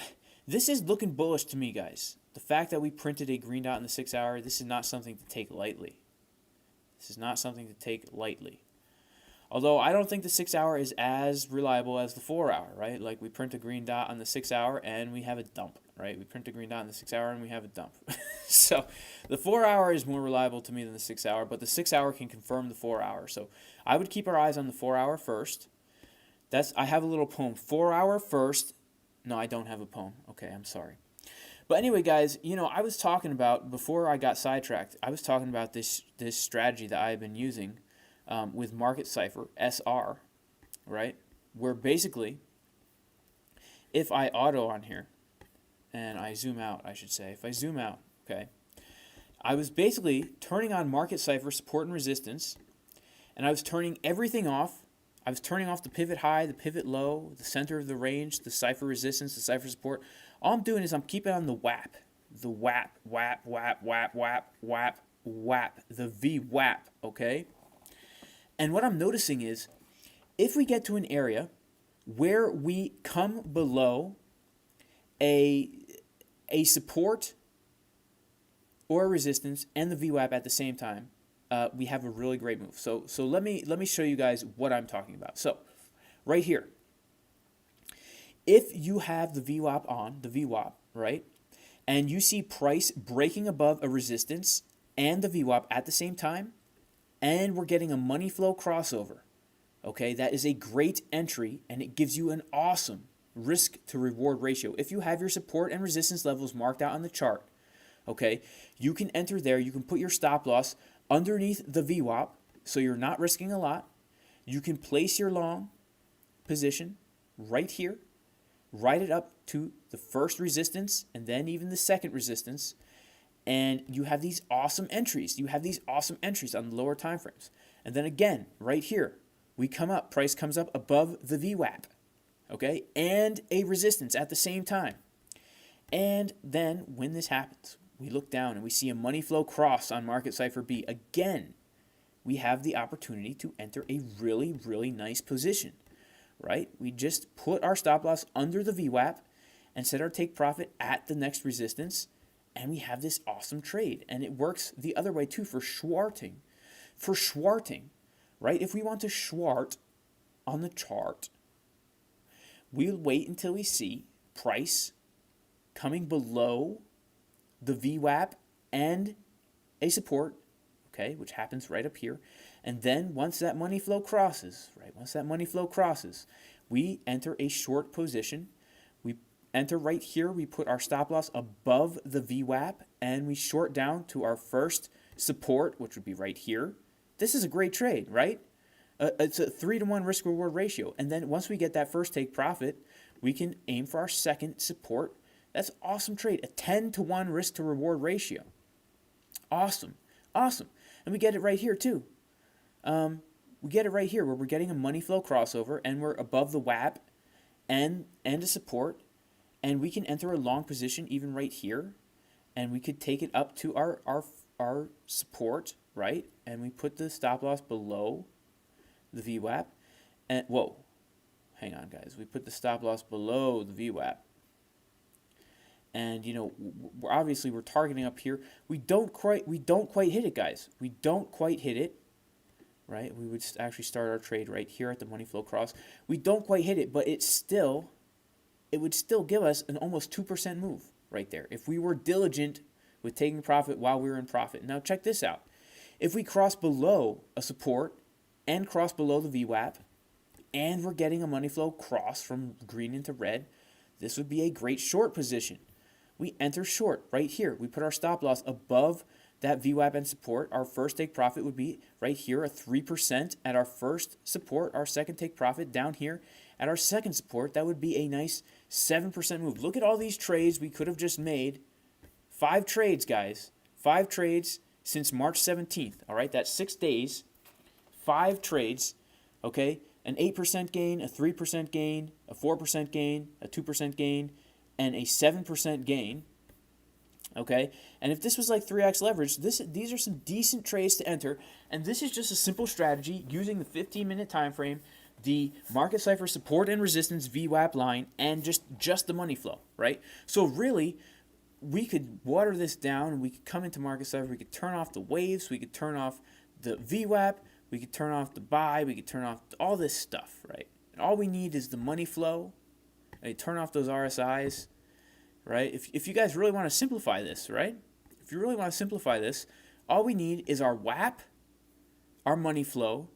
this is looking bullish to me, guys. The fact that we printed a green dot in the 6-hour, this is not something to take lightly. This is not something to take lightly. Although I don't think the 6-hour is as reliable as the 4-hour, right? Like we print a green dot on the 6-hour and we have a dump, right? We print a green dot on the 6-hour and we have a dump. So the 4-hour is more reliable to me than the 6-hour, but the 6-hour can confirm the 4-hour. So I would keep our eyes on the 4-hour first. I have a little poem. 4-hour first. No, I don't have a poem. Okay, I'm sorry. But anyway, guys, you know, I was talking about, before I got sidetracked, I was talking about this strategy that I've been using with Market Cipher, SR, right? Where basically, if I auto on here, and I zoom out, I should say, if I zoom out, okay, I was basically turning on Market Cipher support and resistance, and I was turning everything off. I was turning off the pivot high, the pivot low, the center of the range, the cipher resistance, the cipher support. All I'm doing is I'm keeping on the WAP. The WAP, WAP, WAP, WAP, WAP, WAP, WAP, the VWAP, okay? And what I'm noticing is if we get to an area where we come below a support or a resistance and the VWAP at the same time, we have a really great move. So let me show you guys what I'm talking about. So right here, if you have the VWAP on, the VWAP, right, and you see price breaking above a resistance and the VWAP at the same time, and we're getting a money flow crossover, okay, that is a great entry, and it gives you an awesome risk to reward ratio. If you have your support and resistance levels marked out on the chart, okay, you can enter there. You can put your stop loss underneath the VWAP, so you're not risking a lot. You can place your long position right here, ride it up to the first resistance and then even the second resistance, and you have these awesome entries. You have these awesome entries on the lower time frames. And then again, right here, we come up, price comes up above the VWAP, okay, and a resistance at the same time. And then when this happens, we look down and we see a money flow cross on Market Cipher B. Again, we have the opportunity to enter a really, really nice position, right? We just put our stop loss under the VWAP and set our take profit at the next resistance, and we have this awesome trade. And it works the other way too for shorting. For shorting, right? If we want to short on the chart, we'll wait until we see price coming below the VWAP and a support, okay, which happens right up here. And then once that money flow crosses, right, once that money flow crosses, we enter a short position. We enter right here. We put our stop loss above the VWAP, and we short down to our first support, which would be right here. This is a great trade, right? It's a 3-to-1 risk-reward ratio. And then once we get that first take profit, we can aim for our second support. That's an awesome trade, a 10-to-1 risk-to-reward ratio. Awesome, awesome. And we get it right here too. We get it right here where we're getting a money flow crossover and we're above the WAP and a support, and we can enter a long position even right here, and we could take it up to our support, right? And we put the stop loss below the VWAP, and whoa, hang on guys, we put the stop loss below the VWAP, and you know we're targeting up here. We don't quite hit it, guys. We don't quite hit it. Right, we would actually start our trade right here at the money flow cross. We don't quite hit it, but it would still give us an almost 2% move right there if we were diligent with taking profit while we were in profit. Now check this out. If we cross below a support and cross below the VWAP, and we're getting a money flow cross from green into red, this would be a great short position. We enter short right here. We put our stop loss above that VWAP and support. Our first take profit would be right here, a 3% at our first support. Our second take profit down here at our second support. That would be a nice 7% move. Look at all these trades we could have just made. 5 trades, guys. 5 trades since March 17th. All right, that's 6 days. 5 trades, okay? An 8% gain, a 3% gain, a 4% gain, a 2% gain, and a 7% gain. Okay, and if this was like 3x leverage, these are some decent trades to enter, and this is just a simple strategy using the 15-minute time frame, the Market Cipher support and resistance VWAP line, and just the money flow, right? So really, we could water this down, and we could come into Market Cipher, we could turn off the waves, we could turn off the VWAP, we could turn off the buy, we could turn off all this stuff, right? And all we need is the money flow, and turn off those RSIs. Right? If you guys really want to simplify this, right? If you really want to simplify this, all we need is our WAP, our money flow,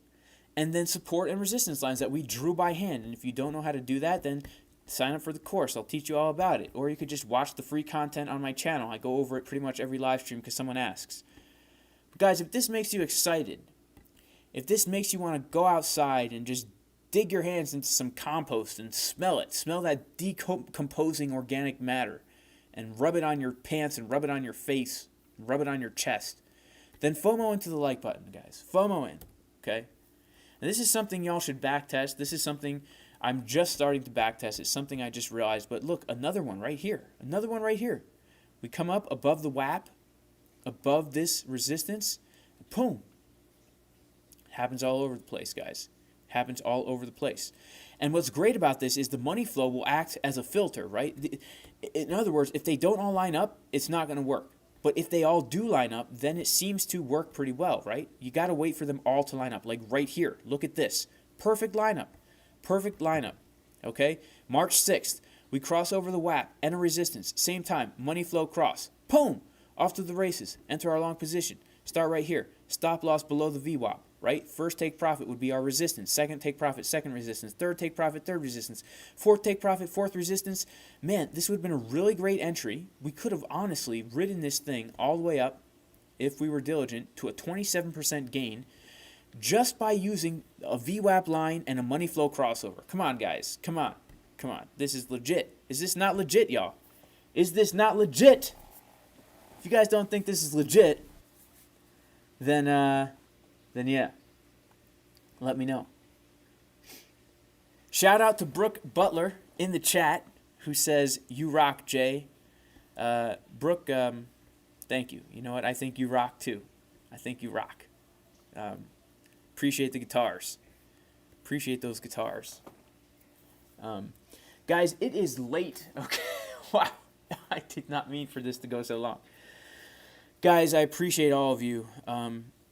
and then support and resistance lines that we drew by hand. And if you don't know how to do that, then sign up for the course. I'll teach you all about it. Or you could just watch the free content on my channel. I go over it pretty much every live stream because someone asks. But guys, if this makes you excited, if this makes you want to go outside and just dig your hands into some compost and smell it. Smell that decomposing organic matter and rub it on your pants and rub it on your face, and rub it on your chest. Then FOMO into the like button, guys. FOMO in, okay? And this is something y'all should backtest. This is something I'm just starting to backtest. It's something I just realized. But look, another one right here. Another one right here. We come up above the WAP, above this resistance, and boom. It happens all over the place, guys. Happens all over the place. And what's great about this is the money flow will act as a filter, right? In other words, if they don't all line up, it's not going to work. But if they all do line up, then it seems to work pretty well, right? You got to wait for them all to line up. Like right here, look at this. Perfect lineup. Perfect lineup. Okay? March 6th, we cross over the WAP, enter resistance. Same time, money flow cross. Boom! Off to the races. Enter our long position. Start right here. Stop loss below the VWAP, right? First take profit would be our resistance. Second take profit, second resistance. Third take profit, third resistance. Fourth take profit, fourth resistance. Man, this would have been a really great entry. We could have honestly ridden this thing all the way up, if we were diligent, to a 27% gain just by using a VWAP line and a money flow crossover. Come on, guys. Come on. Come on. This is legit. Is this not legit, y'all? Is this not legit? If you guys don't think this is legit, then yeah, let me know. Shout out to Brooke Butler in the chat who says, "You rock, Jay." Brooke, thank you. You know what? I think you rock too. I think you rock. Appreciate the guitars. Appreciate those guitars. Guys, it is late. Okay. Wow. I did not mean for this to go so long. Guys, I appreciate all of you.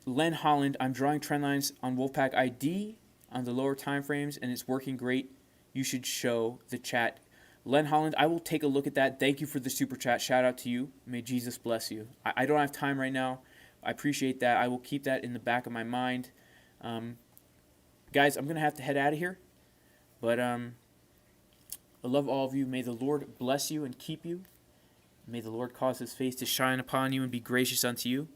Len Holland, I'm drawing trend lines on Wolfpack ID on the lower time frames, and it's working great. You should show the chat. Len Holland, I will take a look at that. Thank you for the super chat. Shout out to you. May Jesus bless you. I don't have time right now. I appreciate that. I will keep that in the back of my mind. Guys, I'm going to have to head out of here. But I love all of you. May the Lord bless you and keep you. May the Lord cause his face to shine upon you and be gracious unto you.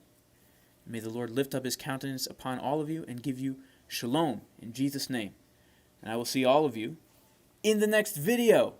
May the Lord lift up his countenance upon all of you and give you shalom in Jesus' name. And I will see all of you in the next video.